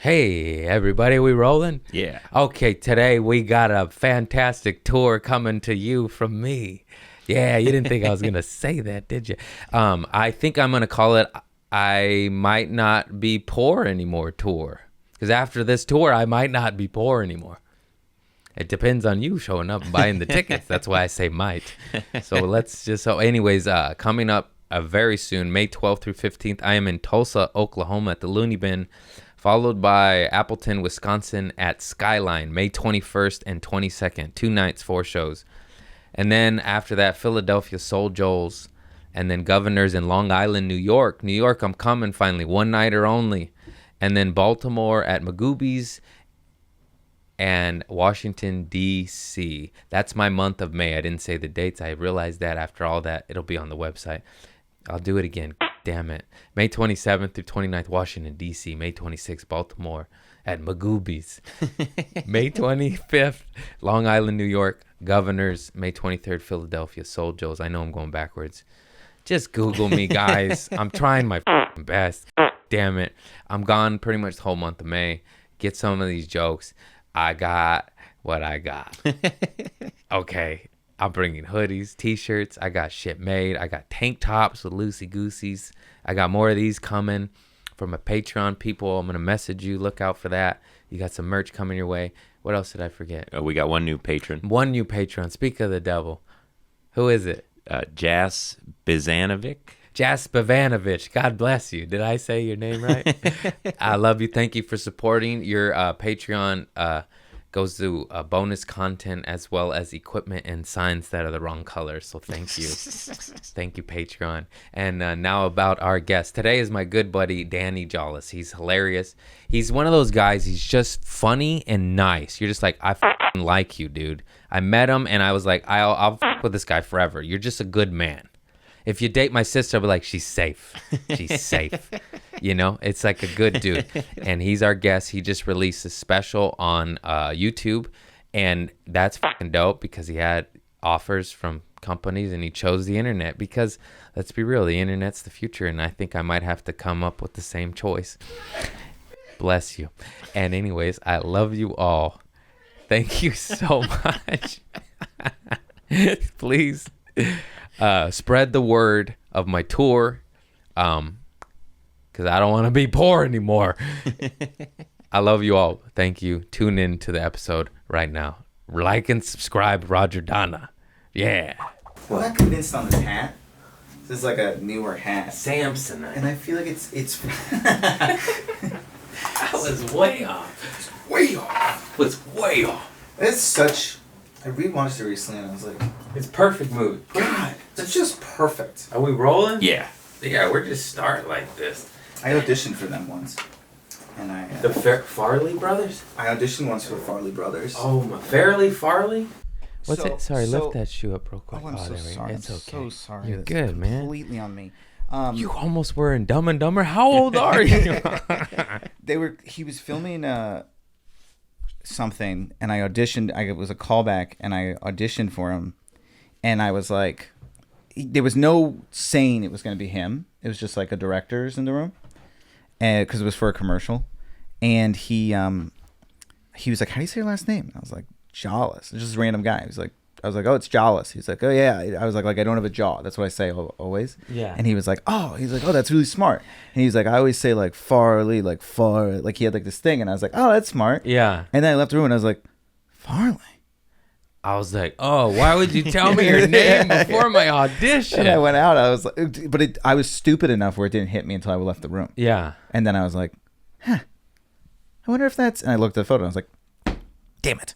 Hey, everybody, we rolling? Yeah. Okay, today we got a fantastic tour coming to you from me. Yeah, you didn't think I was going to say that, did you? I think I'm going to call it I Might Not Be Poor Anymore tour. Because after this tour, I might not be poor anymore. It depends on you showing up and buying the tickets. That's why I say might. So anyways, coming up very soon, May 12th through 15th, I am in Tulsa, Oklahoma at the Looney Bin, followed by Appleton, Wisconsin at Skyline, May 21st and 22nd. 2 nights, 4 shows. And then after that, Philadelphia, Jolles, and then Governors in Long Island, New York. New York, I'm coming finally, 1-nighter only. And then Baltimore at Magooby's and Washington, D.C. That's my month of May. I didn't say the dates. I realized that after all that, it'll be on the website. I'll do it again. Damn it. May 27th through 29th, Washington, D.C. May 26th, Baltimore at Magooby's. May 25th, Long Island, New York, Governors. May 23rd, Philadelphia, Jolles. I know I'm going backwards. Just Google me, guys. I'm trying my best. Damn it. I'm gone pretty much the whole month of May. Get some of these jokes. I got what I got. Okay. I'm bringing hoodies, t-shirts. I got shit made. I got tank tops with loosey-gooseys. I got more of these coming from my Patreon people. I'm going to message you. Look out for that. You got some merch coming your way. What else did I forget? We got one new patron. One new patron. Speak of the devil. Who is it? Jas Bizanovic. Jas Bavanovich. God bless you. Did I say your name right? I love you. Thank you for supporting. Your Patreon goes to bonus content as well as equipment and signs that are the wrong color. So thank you. Thank you, Patreon. And now about our guest. Today is my good buddy, Danny Jolles. He's hilarious. He's one of those guys, he's just funny and nice. You're just like, I f***ing like you, dude. I met him and I was like, I'll f*** with this guy forever. You're just a good man. If you date my sister, I'll be like, she's safe. She's safe. You know, it's like a good dude. And he's our guest. He just released a special on YouTube. And that's fucking dope because he had offers from companies and he chose the internet because, let's be real, the internet's the future. And I think I might have to come up with the same choice. Bless you. And anyways, I love you all. Thank you so much. Please. Spread the word of my tour, because I don't want to be poor anymore. I love you all. Thank you. Tune in to the episode right now. Like and subscribe, Roger Donna. Yeah. Well, I got convinced on this hat. This is like a newer hat. Samsonite. And I feel like it's I was way off. Was way off. It's such... I rewatched it recently and I was like... It's perfect mood. God, it's just perfect. Are we rolling? Yeah. Yeah, we're just start like this. I auditioned for them once. And I... The Farley brothers? I auditioned once for Farley Brothers. Oh, my. Farley? What's So- it? Sorry, so- lift that shoe up real quick. Oh, I'm so there we go. sorry. It's I'm okay. so sorry. You're That's good, man. completely on me. You almost were in Dumb and Dumber. How old are you? He was filming something, and I auditioned. It was a callback, and I auditioned for him, and I was like, there was no saying it was going to be him. It was just like a director's in the room, and because it was for a commercial, and he was like, "How do you say your last name?" And I was like, "Jolles." Just a random guy. I was like, "Oh, it's Jolles." He's like, "Oh yeah." I was like, "I don't have a jaw." That's what I say always. Yeah. And he was like, "Oh," that's really smart. And he's like, "I always say like Farley, like far," like he had like this thing, and I was like, "Oh, that's smart." Yeah. And then I left the room, and I was like, "Farley." I was like, oh, why would you tell me your name before my audition? And I went out. I was like, I was stupid enough where it didn't hit me until I left the room. Yeah. And then I was like, "Huh, I wonder if that's." And I looked at the photo, and I was like, "Damn it!"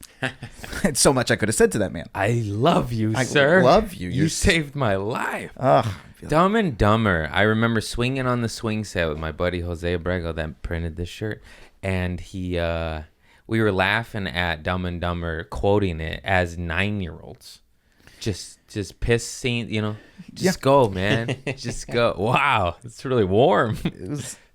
It's so much I could have said to that man. I love you, I sir. love you. You saved my life. Ugh. Dumb and Dumber. I remember swinging on the swing set with my buddy Jose Abrego that printed this shirt, and we were laughing at Dumb and Dumber, quoting it as 9-year-olds. Just piss scene, you know. Just go, man. Just go. Wow, it's really warm.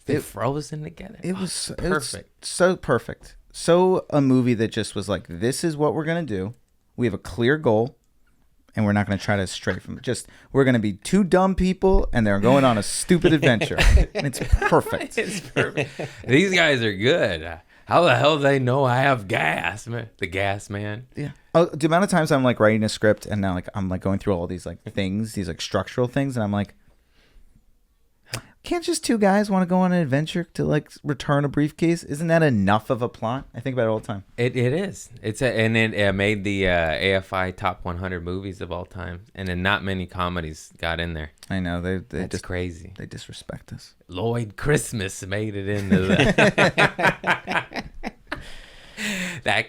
They frozen together. It was perfect. It was so perfect. So a movie that just was like, this is what we're gonna do. We have a clear goal, and we're not going to try to stray from it. Just we're going to be two dumb people, and they're going on a stupid adventure. And it's perfect. It's perfect. These guys are good. How the hell do they know I have gas, man? The gas man. Yeah. Oh, the amount of times I'm like writing a script, and now like I'm like going through all these like things, these like structural things, and I'm like, can't just two guys want to go on an adventure to like return a briefcase? Isn't that enough of a plot? I think about it all the time. It is. And it made the AFI top 100 movies of all time, and then not many comedies got in there. I know they That's just crazy. they disrespect us. Lloyd Christmas made it into the that.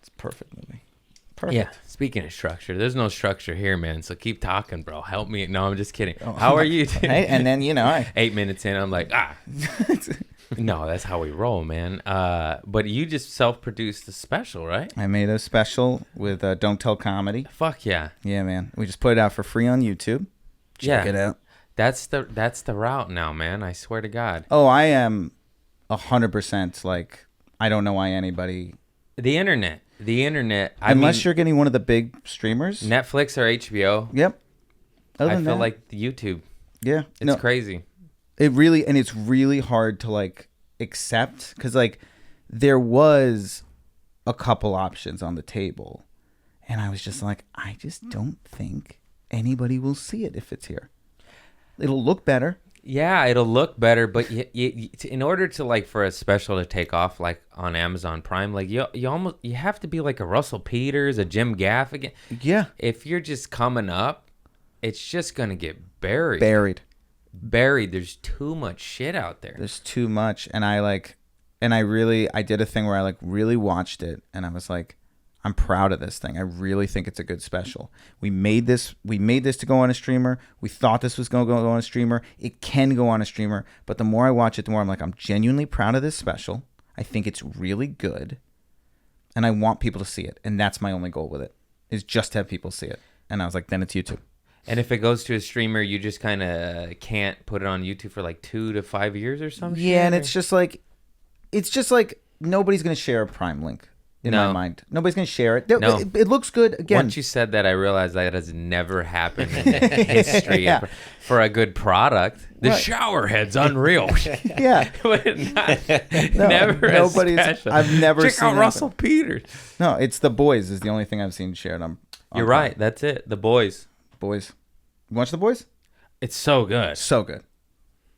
It's a perfect movie. Perfect. Yeah. Speaking of structure, there's no structure here, man. So keep talking, bro. Help me. No, I'm just kidding. How are you? Hey, and then 8 minutes in, I'm like, No, that's how we roll, man. But you just self-produced the special, right? I made a special with Don't Tell Comedy. Fuck yeah. Yeah, man. We just put it out for free on YouTube. Check it out. That's the route now, man. I swear to God. Oh, I am 100% like, I don't know why anybody. The internet. Unless you're getting one of the big streamers. Netflix or HBO. Yep. I feel like YouTube. Yeah. It's crazy. It's really hard to like accept, because like there was a couple options on the table, and I was just like, I just don't think anybody will see it if it's here. It'll look better. Yeah, it'll look better, but in order to like for a special to take off like on Amazon Prime, like you have to be like a Russell Peters, a Jim Gaffigan. Yeah. If you're just coming up, it's just gonna get buried. There's too much shit out there. There's too much, and I did a thing where I like really watched it, and I was like, I'm proud of this thing. I really think it's a good special. We made this to go on a streamer. We thought this was going to go on a streamer. It can go on a streamer, but the more I watch it, the more I'm like, I'm genuinely proud of this special. I think it's really good, and I want people to see it, and that's my only goal with it, is just to have people see it. And I was like, then it's YouTube. And if it goes to a streamer, you just kind of can't put it on YouTube for like 2 to 5 years or something. Yeah, and it's just like nobody's going to share a Prime link. In my mind, nobody's gonna share it. No. It looks good. Again, once you said that, I realized that has never happened in history. Yeah. For a good product. The Right. shower head's unreal. Yeah, Never. I've never Check seen out Russell Peters. No, it's The Boys is the only thing I've seen shared on You're right. That's it. The Boys. Boys. You watch The Boys? It's so good. So good.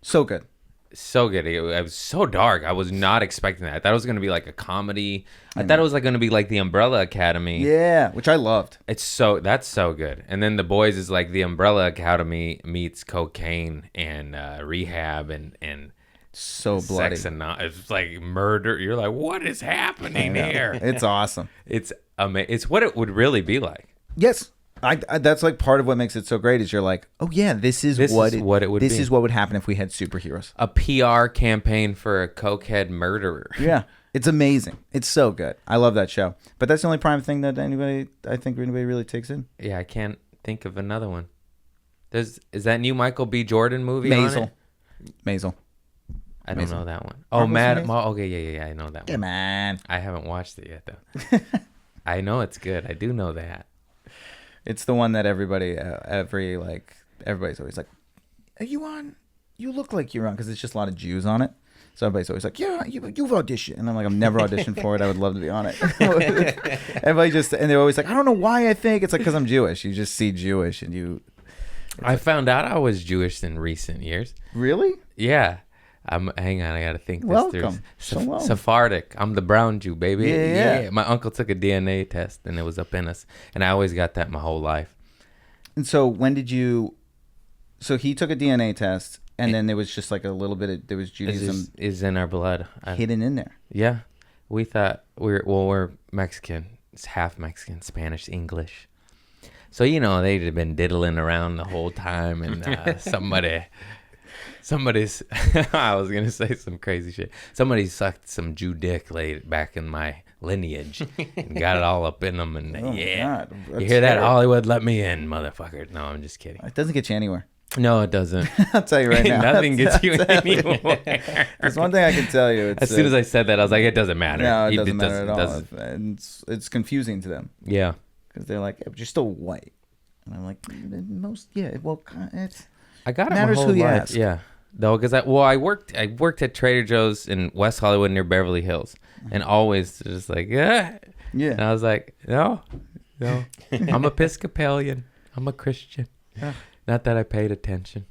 So good. So good. It was so dark. I was not expecting that. I thought it was going to be like a comedy. I thought it was like going to be like the Umbrella Academy. Yeah, which I loved. That's so good. And then The Boys is like the Umbrella Academy meets cocaine and rehab and so bloody. sex and it's like murder. You're like, what is happening here? It's awesome. It's it's what it would really be like. Yes. I that's like part of what makes it so great is you're like, oh yeah, this is what it would be. This is what would happen if we had superheroes. A PR campaign for a cokehead murderer. Yeah. It's amazing. It's so good. I love that show. But that's the only Prime thing that anybody really takes in. Yeah, I can't think of another one. Is that new Michael B. Jordan movie on it? Maisel. I don't know that one. Oh, okay, yeah, I know that one. Come on. I haven't watched it yet, though. I know it's good. I do know that. It's the one that everybody's always like, are you on? You look like you're on, because it's just a lot of Jews on it. So everybody's always like, yeah, you've auditioned. And I'm like, I've never auditioned for it. I would love to be on it. And they're always like, I don't know why I think. It's like, because I'm Jewish. You just see Jewish and you. I found out I was Jewish in recent years. Really? Yeah. Hang on, I gotta think this Welcome. through. Sephardic. I'm the brown Jew, baby. Yeah. My uncle took a DNA test and it was up in us. And I always got that my whole life. And so when did you... So he took a DNA test, and then there was just like a little bit of... There was Judaism... Is in our blood. Hidden in there. Yeah. We thought we're Mexican. It's half Mexican, Spanish, English. So, they'd been diddling around the whole time, and somebody's I was gonna say some crazy shit. Somebody sucked some Jew dick late back in my lineage and got it all up in them, and God, you hear that? Hollywood, let me in, motherfucker. No, I'm just kidding. It doesn't get you anywhere. No, it doesn't. I'll tell you right now. Nothing gets you anywhere. There's one thing I can tell you. As soon as I said that, I was like, it doesn't matter. No, it doesn't matter at all. And it's confusing to them. Yeah. because they're like, yeah, but you're still white. And I'm like, well, it's I got it my matters whole who you life. ask. Yeah. No, because I worked at Trader Joe's in West Hollywood near Beverly Hills, and always just like, yeah. And I was like, no, I'm Episcopalian. I'm a Christian. Yeah. Not that I paid attention.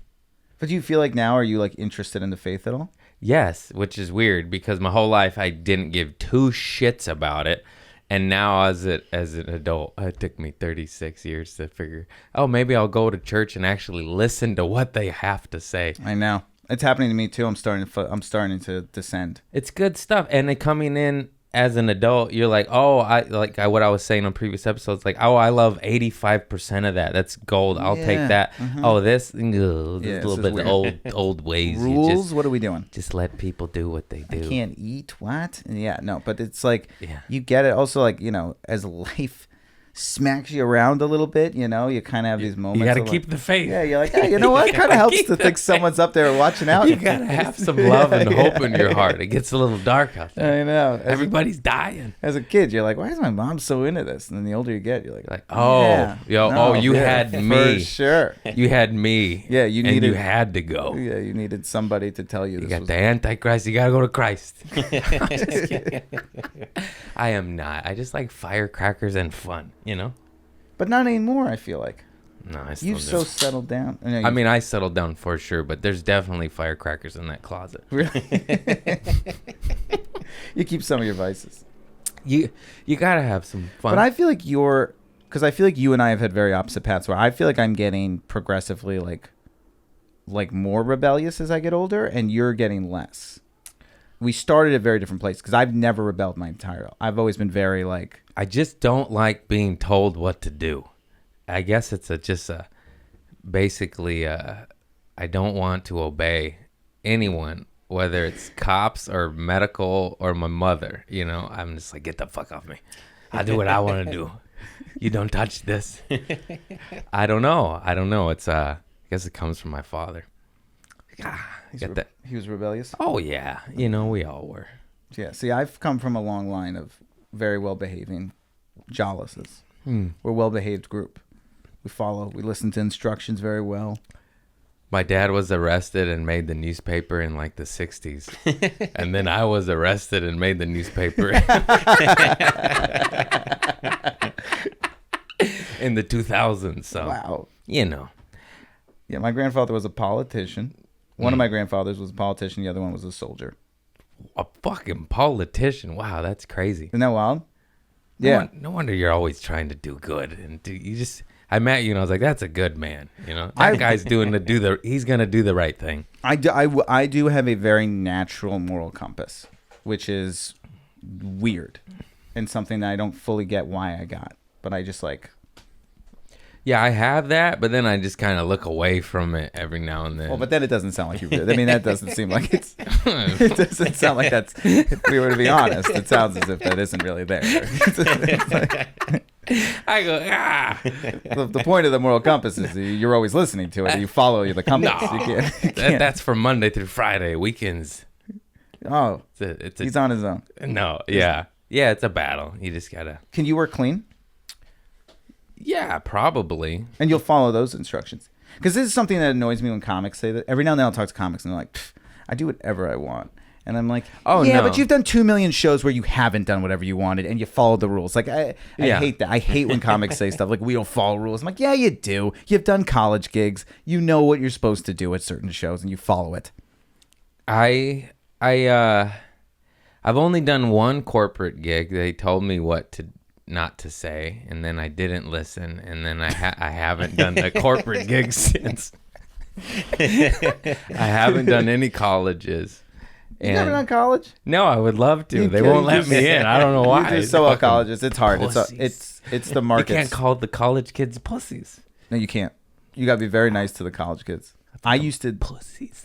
But do you feel like now, are you like interested in the faith at all? Yes, which is weird because my whole life I didn't give two shits about it. And now as an adult, it took me 36 years to figure, maybe I'll go to church and actually listen to what they have to say. I know. It's happening to me too. I'm starting to descend. It's good stuff. And then coming in as an adult, you're like, what I was saying on previous episodes, like, I love 85% of that. That's gold. I'll take that. Mm-hmm. This a little bit old ways. Rules? What are we doing? Just let people do what they do. I can't eat what? Yeah, no, but it's like, you get it. Also, like, as life smacks you around a little bit, you kind of have these moments. You got to keep the faith. Yeah, you're like, hey, you know what? It kind of helps to think someone's up there watching out. You got to have some love and hope in your heart. It gets a little dark out there. I know. Everybody's dying. As a kid, you're like, why is my mom so into this? And then the older you get, you're like you had me. For sure. You had me. Yeah, you had to go. Yeah, you needed somebody to tell you. You got the Antichrist. You got to go to Christ. I am not. I just like firecrackers and fun, But not anymore, I feel like. No, I still You've so settled down. I settled down for sure, but there's definitely firecrackers in that closet. Really? You keep some of your vices. You got to have some fun. But I feel like because I feel like you and I have had very opposite paths where I feel like I'm getting progressively like more rebellious as I get older, and you're getting less. We started at very different places because I've never rebelled my entire life. I've always been very like... I just don't like being told what to do. I guess it's basically I don't want to obey anyone, whether it's cops or medical or my mother. I'm just like, get the fuck off me. I do what I want to do. You don't touch this. I don't know. It's I guess it comes from my father. He was rebellious? Oh, yeah. We all were. Yeah. See, I've come from a long line of very well-behaving Jolleses. We're a well-behaved group. We listen to instructions very well. My dad was arrested and made the newspaper in like the 60s. And then I was arrested and made the newspaper in the 2000s. So, wow. Yeah, my grandfather was a politician. One of my grandfathers was a politician. The other one was a soldier. A fucking politician. Wow, that's crazy. Isn't that wild? No wonder you're always trying to do good. And I met you and I was like, that's a good man. That guy's he's going to do the right thing. I do have a very natural moral compass, which is weird and something that I don't fully get why I got. But I just like... Yeah, I have that, but then I just kind of look away from it every now and then. Well, but then it doesn't sound like you really... I mean, that doesn't seem like it's... It doesn't sound like that's... If we were to be honest, it sounds as if that isn't really there. I go, The point of the moral compass is you're always listening to it. You follow the compass. No, you can't. That's from Monday through Friday. Weekends. Oh, he's on his own. No, yeah. Yeah, it's a battle. You just got to... Can you work clean? Yeah, probably. And you'll follow those instructions. Because this is something that annoys me when comics say that. Every now and then I'll talk to comics and they're like, I do whatever I want. And I'm like, but you've done 2 million shows where you haven't done whatever you wanted and you followed the rules. Like, I hate that. I hate when comics say stuff like, we don't follow rules. I'm like, yeah, you do. You've done college gigs. You know what you're supposed to do at certain shows and you follow it. I've only done one corporate gig. They told me what not to say, and then I didn't listen, and then I haven't done a corporate gig since. I haven't done any colleges. You never done college? No, I would love to. They won't let me in. I don't know why. You do so well colleges. It's hard. It's the market. You can't call the college kids pussies. No, you can't. You got to be very nice to the college kids. I used to... Pussies.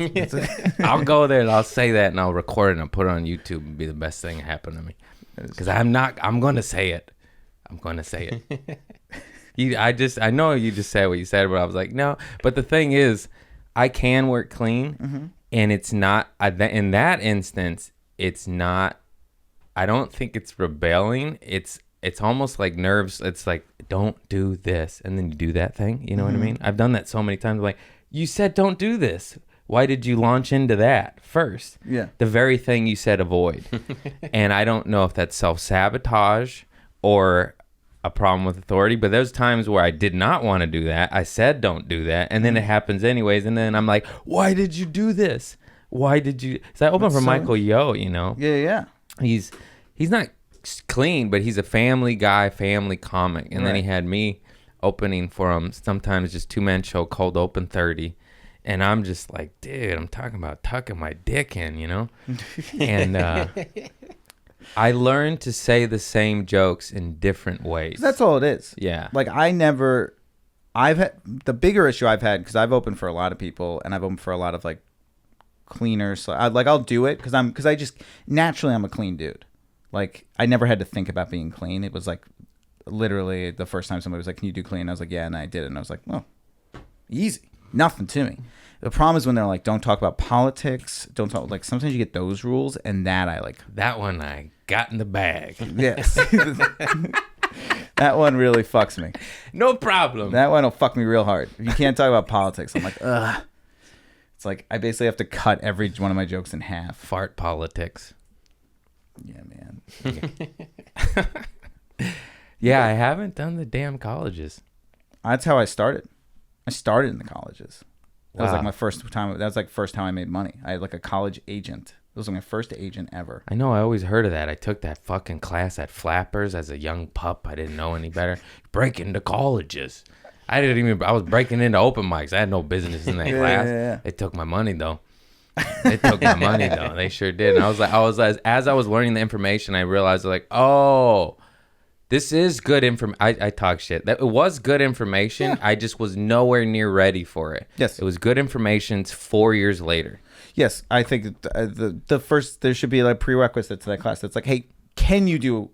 I'll go there and I'll say that and I'll record it and I'll put it on YouTube and be the best thing that happened to me. Because I'm going to say it. I'm going to say it. I know you just said what you said, but I was like, no. But the thing is, I can work clean, and it's not, in that instance, it's not, I don't think it's rebelling. It's it's almost like nerves. It's like, don't do this. And then you do that thing. You know what I mean? I've done that so many times. Like, you said, don't do this. Why did you launch into that first? Yeah. The very thing you said avoid. And I don't know if that's self-sabotage or a problem with authority, but there's times where I did not want to do that. I said don't do that, and then it happens anyways, and then I'm like, why did you do this? Why did you? So I opened for Michael Yo, you know. Yeah. He's not clean, but he's a family guy, family comic. And then he Right. had me opening for him, sometimes just two-man show called Open 30. And I'm just like, dude, I'm talking about tucking my dick in, you know? And I learned to say the same jokes in different ways. That's all it is. Yeah. Like I've had the bigger issue I've had because I've opened for a lot of people and I've opened for a lot of like cleaners. So I'll do it because I just naturally I'm a clean dude. Like I never had to think about being clean. It was like literally the first time somebody was like, "Can you do clean?" I was like, "Yeah," and I did it. And I was like, "Oh, easy, nothing to me." The problem is when they're like, "Don't talk about politics." Don't talk like sometimes you get those rules, and that I like. That one I got in the bag. Yes. That one really fucks me. No problem. That one will fuck me real hard. If you can't talk about politics, I'm like, ugh. It's like I basically have to cut every one of my jokes in half. Fart politics. Yeah, man. Yeah, I haven't done the damn colleges. That's how I started. I started in the colleges. That was Wow. like my first time. That was like first time I made money. I had like a college agent. It was like my first agent ever. I know, I always heard of that. I took that fucking class at Flappers as a young pup. I didn't know any better. Break into colleges. I was breaking into open mics. I had no business in that class. Yeah. They took my money though. They took my money though. They sure did. And I was like, as I was learning the information, I realized like, oh, this is good information. I talk shit. That it was good information. Yeah. I just was nowhere near ready for it. Yes. It was good information. It's 4 years later. Yes, I think the first there should be like prerequisite to that class. It's like, hey, can you do?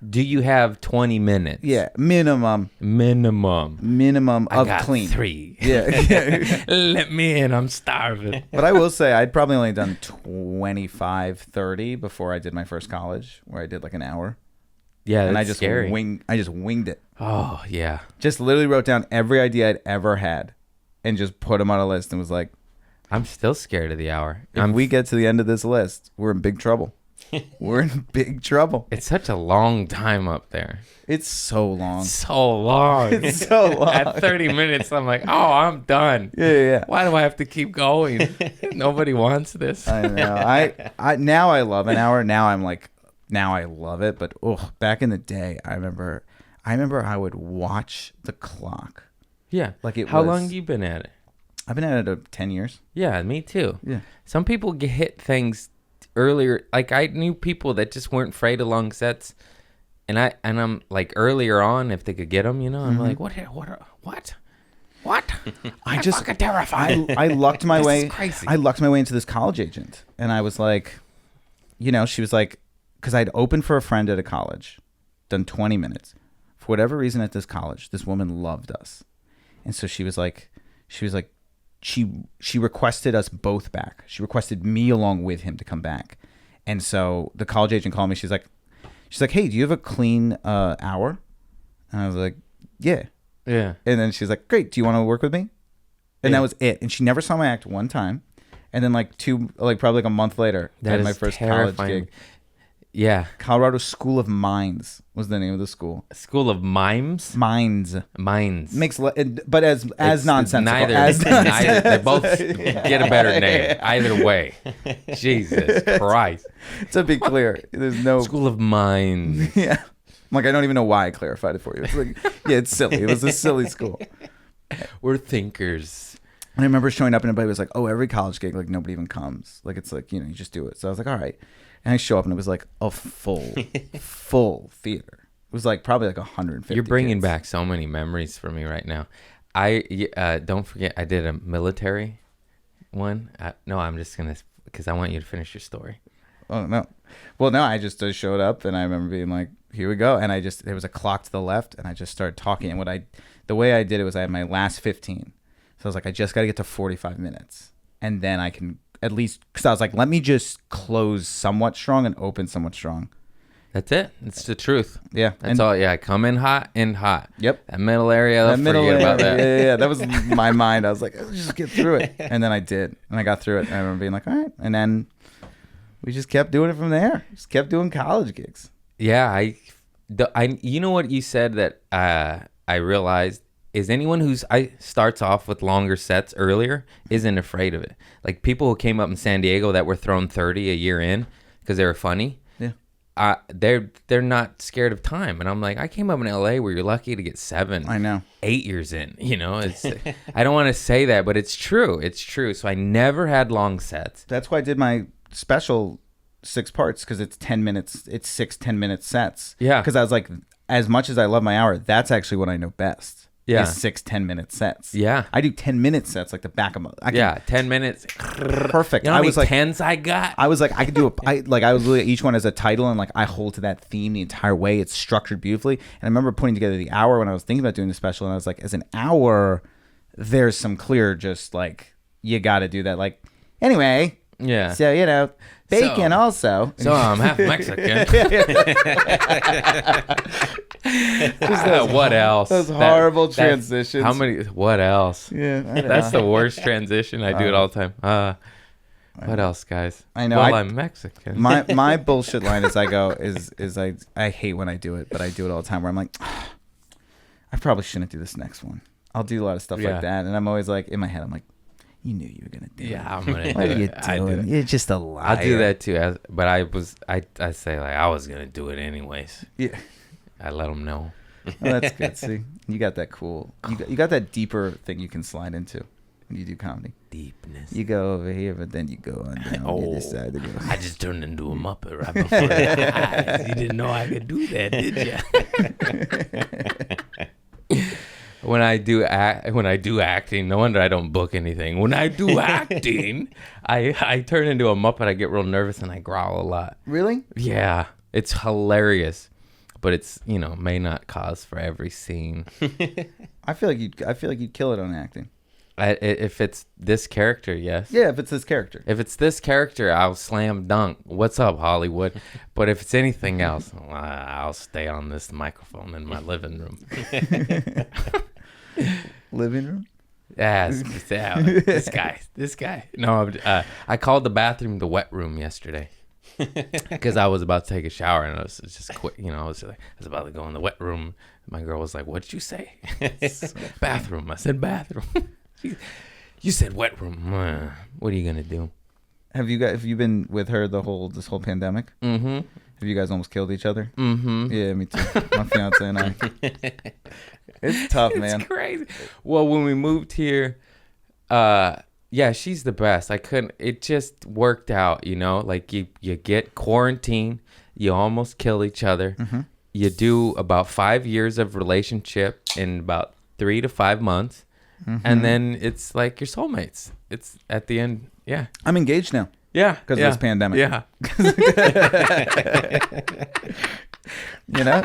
Do you have 20 minutes? Yeah, minimum I of got clean. 3. Yeah. Let me in. I'm starving. But I will say I'd probably only done 25, 30 before I did my first college, where I did like an hour. Yeah, And that's I just scary. winged it. Oh, yeah. Just literally wrote down every idea I'd ever had and just put them on a list and was like, I'm still scared of the hour. if we get to the end of this list, we're in big trouble. We're in big trouble. It's such a long time up there. It's so long. So long. It's so long. At 30 minutes, I'm like, oh, I'm done. Yeah. Why do I have to keep going? Nobody wants this. I know. I now I love an hour. Now I'm like, now I love it. But back in the day, I remember I would watch the clock. Yeah. Like it How was- long you been at it? I've been at it 10 years. Yeah, me too. Yeah. Some people hit things earlier. Like I knew people that just weren't afraid of long sets, and I'm like earlier on if they could get them, you know. I'm like, what? I'm just fucking terrified. I lucked my This way. is crazy. I lucked my way into this college agent, and I was like, you know, she was like, because I'd opened for a friend at a college, done 20 minutes. For whatever reason, at this college, this woman loved us, and so she was like, she requested us both back. She requested me along with him to come back, and so the college agent called me. She's like, hey, do you have a clean hour? And I was like, yeah. Yeah. And then she's like, great, do you want to work with me? And that was it. And she never saw my act one time. And then probably like a month later, I That had is my first terrifying. college gig. Yeah. Colorado School of Mines was the name of the school. School of Mimes. Mines. Mines. But as nonsensical. Neither. As Neither. They both get a better name. Either way. Jesus Christ. To be clear, there's no. School of Mines. Yeah. I'm like, I don't even know why I clarified it for you. It's like, yeah, it's silly. It was a silly school. We're thinkers. And I remember showing up and everybody was like, oh, every college gig, like nobody even comes. Like, it's like, you know, you just do it. So I was like, all right. And I show up and it was like a full theater. It was like probably like 150 You're bringing kids. back so many memories for me right now. I don't forget, I did a military one. No, I'm just going to, because I want you to finish your story. Oh, no. Well, no, I just showed up and I remember being like, here we go. And there was a clock to the left and I just started talking. And the way I did it was I had my last 15. So I was like, I just got to get to 45 minutes. And then I can at least, because I was like, let me just close somewhat strong and open somewhat strong. That's it. It's the truth. Yeah. That's all. Yeah, come in hot, in hot. Yep. That middle area, That middle forget area, about that. Yeah. That was my mind. I was like, let's just get through it. And then I did. And I got through it. And I remember being like, all right. And then we just kept doing it from there. Just kept doing college gigs. Yeah, you know what you said that I realized is anyone who's starts off with longer sets earlier isn't afraid of it. Like people who came up in San Diego that were thrown 30 a year in because they were funny. Yeah. They're not scared of time. And I'm like, I came up in LA where you're lucky to get 7, I know. 8 years in, you know, it's, I don't want to say that, but it's true. It's true. So I never had long sets. That's why I did my special 6 parts, because it's 10 minutes. It's 6 10-minute sets. Yeah. Because I was like, as much as I love my hour, that's actually what I know best. Yeah. Is 6 10-minute sets. Yeah. I do 10-minute sets like the back of my. 10 minutes. Perfect. You know how I many was like, tens I got? I was like, I could do I was literally, each one has a title, and like I hold to that theme the entire way. It's structured beautifully. And I remember putting together the hour when I was thinking about doing the special, and I was like, as an hour, there's some clear, just like, you got to do that. Like, anyway. Yeah. So, you know, bacon also. So I'm half Mexican. What else? Those horrible transitions. How many? What else? Yeah, I don't That's know. the worst transition. I do it all the time. What else, guys? I know. Well, I'm Mexican. My bullshit line is I hate when I do it, but I do it all the time where I'm like, I probably shouldn't do this next one. I'll do a lot of stuff like that, and I'm always like, in my head, I'm like, you knew you were gonna do it. Yeah, I'm gonna. What do are you it. I do doing? it. You're just a liar. I'll do that too. But I say like I was gonna do it anyways. Yeah. I let them know. Oh, that's good. See, you got that cool. You got that deeper thing you can slide into when you do comedy. Deepness. You go over here, but then you go on down the other side to go. I just turned into a Muppet right before your eyes. You didn't know I could do that, did you? When I do acting, no wonder I don't book anything. When I do acting, I turn into a Muppet. I get real nervous and I growl a lot. Really? Yeah, it's hilarious, but it's may not cause for every scene. I feel like you'd kill it on acting. If it's this character, yes. Yeah, if it's this character. If it's this character, I'll slam dunk. What's up, Hollywood? But if it's anything else, I'll stay on this microphone in my living room. Living room? Yeah, this guy. No, I called the bathroom the wet room yesterday because I was about to take a shower and I was just quick. I was about to go in the wet room. My girl was like, "What'd you say?" Bathroom. I said bathroom. You said wet room. What are you gonna do? Have you been with her this whole pandemic? Mm-hmm. Have you guys almost killed each other? Mm-hmm. Yeah, me too. My fiance and I. It's tough, man. It's crazy. Well, when we moved here, yeah, she's the best. It just worked out, like you get quarantine, you almost kill each other. Mm-hmm. You do about 5 years of relationship in about 3 to 5 months. Mm-hmm. And then it's like your soulmates. It's at the end. Yeah. I'm engaged now. Yeah. Because of this pandemic. Yeah.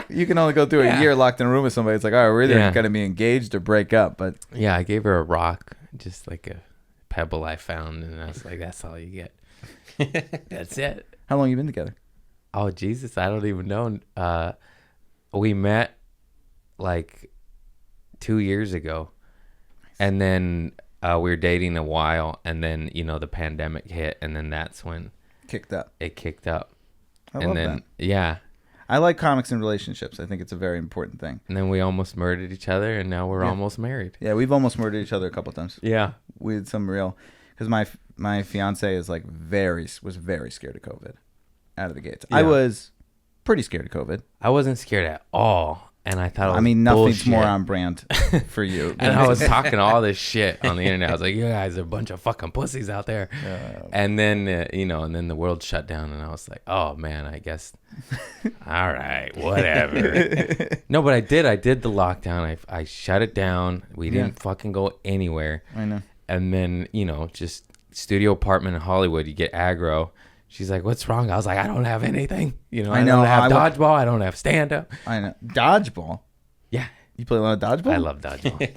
You can only go through a year locked in a room with somebody. It's like, all right, we're either going to be engaged or break up. But yeah, I gave her a rock, just like a pebble I found. And I was like, that's all you get. That's it. How long you been together? Oh, Jesus. I don't even know. We met like 2 years ago. And then we were dating a while, and then the pandemic hit, and then that's when it kicked up. I love that. Yeah. I like comics and relationships. I think it's a very important thing. And then we almost murdered each other, and now we're almost married. Yeah, we've almost murdered each other a couple of times. Yeah. We had some real, because my fiance is like was very scared of COVID out of the gates. Yeah. I was pretty scared of COVID. I wasn't scared at all. And I thought it was nothing's bullshit. more on brand for you. And I was talking all this shit on the internet. I was like, you guys are a bunch of fucking pussies out there. And then, and then the world shut down. And I was like, oh, man, I guess. All right, whatever. No, but I did the lockdown. I shut it down. We didn't fucking go anywhere. I know. And then, just studio apartment in Hollywood, you get aggro. She's like, what's wrong? I was like, I don't have anything. I don't have dodgeball. I don't have stand-up. I know. Dodgeball? Yeah. You play a lot of dodgeball? I love dodgeball.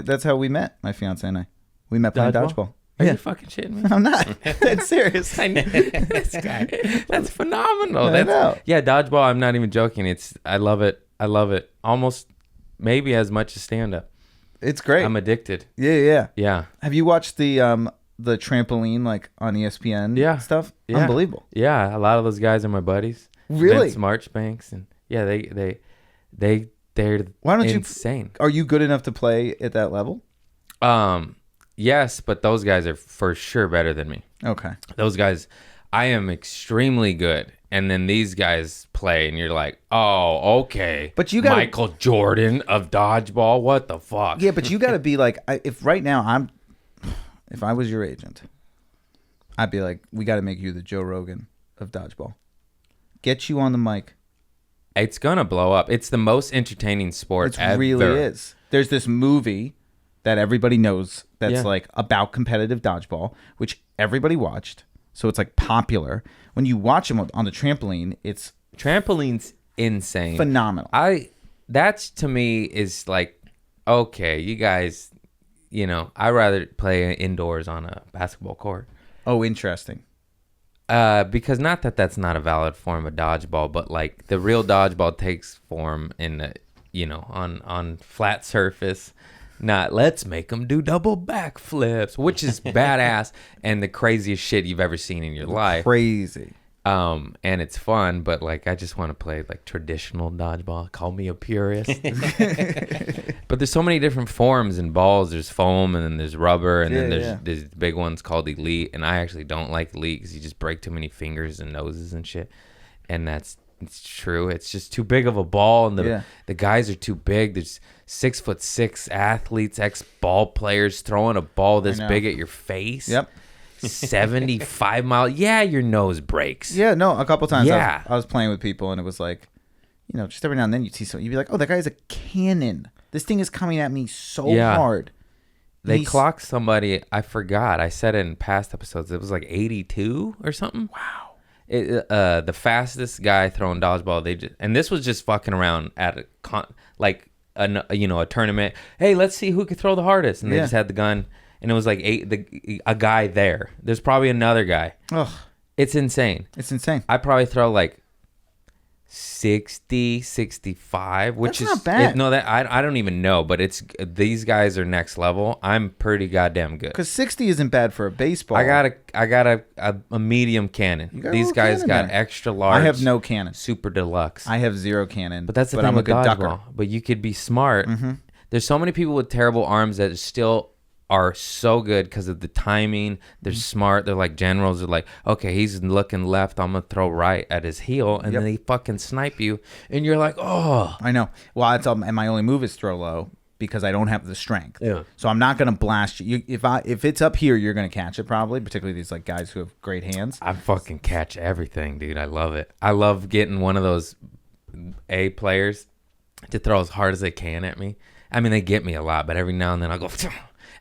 That's how we met, my fiance and I. We met playing dodgeball. Are Yeah. you fucking shitting me? I'm not. That's serious. I know this guy. That's phenomenal. I know. Yeah, dodgeball. I'm not even joking. I love it. I love it. Almost maybe as much as stand up. It's great. I'm addicted. Yeah. Yeah. Have you watched the trampoline like on ESPN Yeah. stuff? Yeah. Unbelievable. Yeah. A lot of those guys are my buddies. Really? Vince Marchbanks and yeah, they're Why don't insane. Are you good enough to play at that level? Yes, but those guys are for sure better than me. Okay. Those guys, I am extremely good. And then these guys play, and you're like, oh, okay. But you got Michael Jordan of dodgeball. What the fuck? Yeah, but you got to be like, if right now if I was your agent, I'd be like, we got to make you the Joe Rogan of dodgeball. Get you on the mic. It's gonna blow up. It's the most entertaining sport ever. It really is. There's this movie that everybody knows that's Yeah. like about competitive dodgeball, which everybody watched. So it's like popular. When you watch them on the trampoline, it's Trampoline's insane. phenomenal. That's to me is like, okay, you guys, I'd rather play indoors on a basketball court. Oh, interesting. Because not that that's not a valid form of dodgeball, but like the real dodgeball takes form in on flat surface. Not let's make them do double backflips, which is badass and the craziest shit you've ever seen in your life. Crazy. And it's fun, but like I just want to play like traditional dodgeball. Call me a purist. But there's so many different forms and balls. There's foam, and then there's rubber, and then there's the big ones called elite. And I actually don't like elite because you just break too many fingers and noses and shit. And it's true. It's just too big of a ball, and the guys are too big. There's 6'6" athletes, ex-ball players throwing a ball this big at your face. Yep. 75 miles. Yeah, your nose breaks. Yeah, no, a couple times Yeah. I was playing with people, and it was like, just every now and then you'd see something. You'd be like, oh, that guy's a cannon. This thing is coming at me so hard. They clocked somebody. I forgot. I said it in past episodes. It was like 82 or something. Wow. The fastest guy throwing dodgeball. And this was just fucking around at a tournament. Hey, let's see who could throw the hardest. And they just had the gun. And it was like a guy there. There's probably another guy. Ugh. It's insane. It's insane. I probably throw like 60, 65, which That's is not bad. I don't even know, but these guys are next level. I'm pretty goddamn good. Because 60 isn't bad for a baseball. I got a medium cannon. You got a These little guys cannon got there. extra large. I have no cannon. Super deluxe. I have zero cannon. But that's the thing I'm with a good dodgeball. ducker. But you could be smart. Mm-hmm. There's so many people with terrible arms that still are so good because of the timing. They're smart. They're like generals. They're like, okay, he's looking left. I'm going to throw right at his heel. And then they fucking snipe you. And you're like, oh. I know. Well, and my only move is throw low because I don't have the strength. Yeah. So I'm not going to blast you. If it's up here, you're going to catch it probably, particularly these like guys who have great hands. I fucking catch everything, dude. I love it. I love getting one of those A players to throw as hard as they can at me. I mean, they get me a lot, but every now and then I'll go...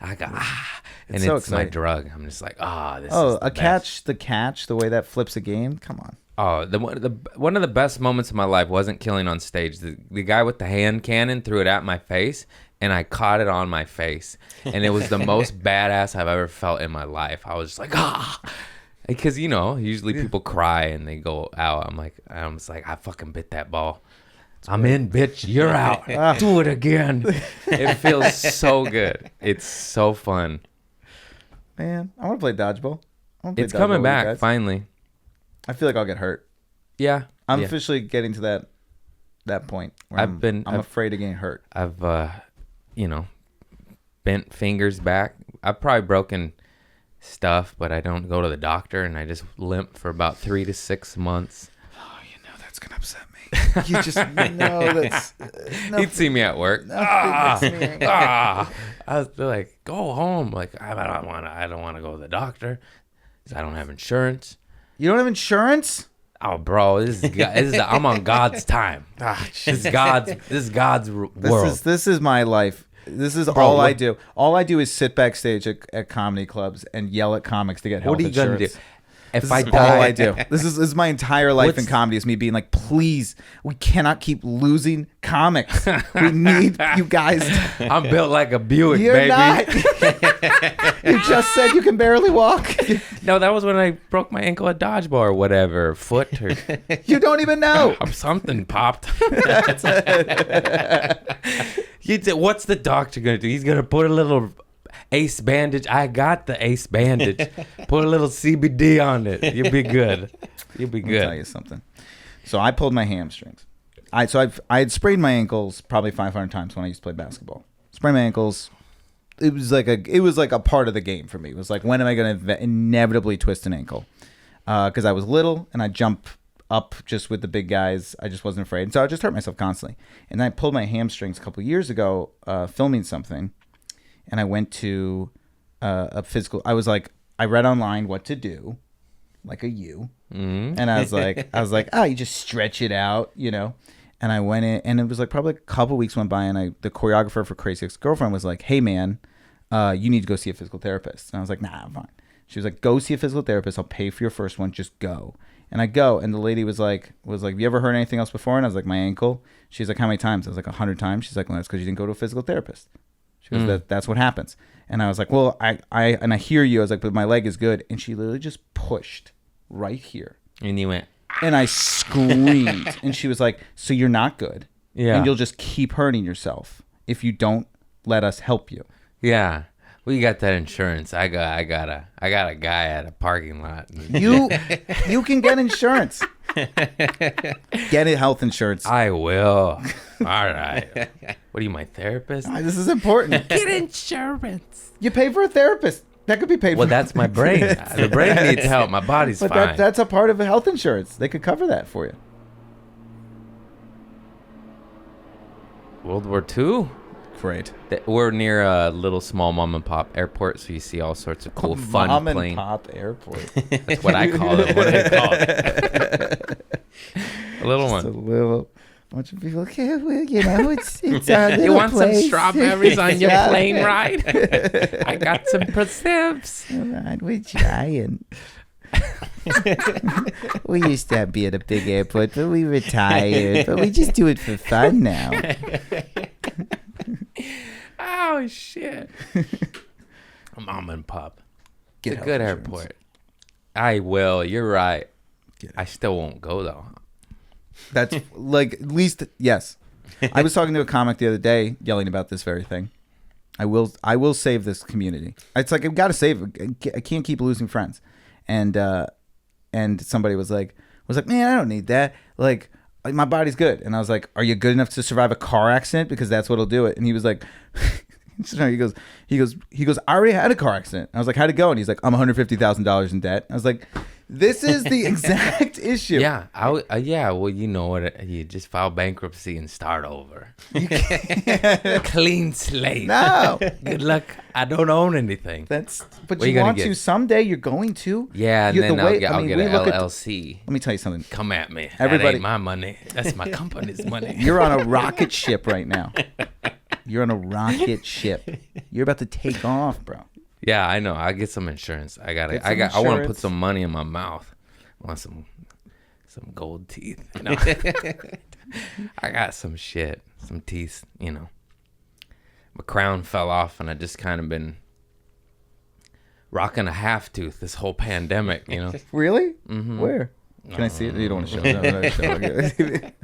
I go, and it's so my exciting. drug. I'm just like, this is a catch, the way that flips a game. Come on. Oh, one of the best moments of my life wasn't killing on stage. The guy with the hand cannon threw it at my face, and I caught it on my face, and it was the most badass I've ever felt in my life. I was just like, because usually people cry and they go out. I'm just like, I fucking bit that ball. I'm in, bitch. You're out. Do it again. It feels so good. It's so fun. Man, I want to play dodgeball. It's coming back finally. I feel like I'll get hurt. Yeah, I'm officially getting to that point where I'm afraid of getting hurt. I've bent fingers back. I've probably broken stuff, but I don't go to the doctor, and I just limp for about 3 to 6 months. Oh, that's gonna upset me. You just that's. He'd see me at work. I was like, go home. Like I don't want to go to the doctor. 'Cause I don't have insurance. You don't have insurance? Oh, bro, I'm on God's time. This is God's world. This is my life. This is all I do. All I do is sit backstage at comedy clubs and yell at comics to get health insurance. What are you gonna do? If This I is die, all I do. This is my entire life in What's- comedy. Is me being like, please, we cannot keep losing comics. We need you guys. I'm built like a Buick, You're baby. not. You just said you can barely walk. No, that was when I broke my ankle at dodgeball or whatever, foot or You don't even know. something popped. What's the doctor gonna do? He's gonna put a little ace bandage. I got the ace bandage. Put a little CBD on it. You'll be good. You'll be Let me tell good. you something. So I pulled my hamstrings. I had sprained my ankles probably 500 times when I used to play basketball. Sprained my ankles. It was like a part of the game for me. It was like, when am I going to inevitably twist an ankle? Because I was little and I jump up just with the big guys. I just wasn't afraid. And so I just hurt myself constantly. And I pulled my hamstrings a couple of years ago filming something. And I went to a physical. I was like, I read online what to do, like a U. Mm-hmm. And I was like, oh, you just stretch it out, you know. And I went in, and it was like probably a couple weeks went by, and the choreographer for Crazy Ex-Girlfriend was like, hey man, you need to go see a physical therapist. And I was like, nah, I'm fine. She was like, go see a physical therapist. I'll pay for your first one. Just go. And I go, and the lady was like, have you ever heard anything else before? And I was like, my ankle. She's like, how many times? I was like, 100 times. She's like, well, that's because you didn't go to a physical therapist. She goes, that's what happens. And I was like, well, I hear you. I was like, but my leg is good. And she literally just pushed right here. And you went, And I screamed. And she was like, so you're not good. yeah. And you'll just keep hurting yourself if you don't let us help you. Yeah. We got that insurance. I got a guy at a parking lot. You can get insurance. Get it, health insurance. I will. All right. What are you, my therapist? This is important. Get insurance. You pay for a therapist. That could be paid Well, for. that's my brain. The brain needs help. My body's But fine. that's a part of a health insurance. They could cover that for you. World War II? Great. We're near a little small mom and pop airport, so you see all sorts of cool, fun Mom plane. and pop airport. That's what I call it. What do they call it? A little Just a one. little bunch of people. Okay, well, you know, it's our little You want some place. strawberries on your Yeah. plane ride? I got some preserves. All right, we're trying. We used to be at a big airport, but we retired. But we just do it for fun now. Oh, shit. Mom and pop. Get It's a good health insurance. airport. I will. You're right. Get it. I still won't go, though. That's like, at least, yes. I was talking to a comic the other day yelling about this very thing. I will save this community. It's like, I've got to save it. I can't keep losing friends. And somebody was like, man, I don't need that. Like, my body's good. And I was like, are you good enough to survive a car accident? Because that's what'll do it. And he was like, he goes, I already had a car accident. I was like, how'd it go? And he's like, I'm $150,000 in debt. I was like, this is the exact issue. Yeah. Yeah. Well, you know what? You just file bankruptcy and start over. Clean slate. No. Good luck. I don't own anything. But What you you gonna want get? to someday. You're going to. Yeah, and You- then the I'll way- get, I I'll mean, get we an look at LLC. Let me tell you something. Come at me. That Everybody- ain't my money. That's my company's money. You're on a rocket ship right now. You're on a rocket ship. You're about to take off, bro. Yeah, I know. I'll get some insurance. I Get some I want to put insurance. some money in my mouth. I want some gold teeth. You know? I got some shit. Some teeth, you know. My crown fell off and I just kind of been rocking a half tooth this whole pandemic, you know. Really? Mm-hmm. Where? Can I see it? You don't want to show it. No, show it.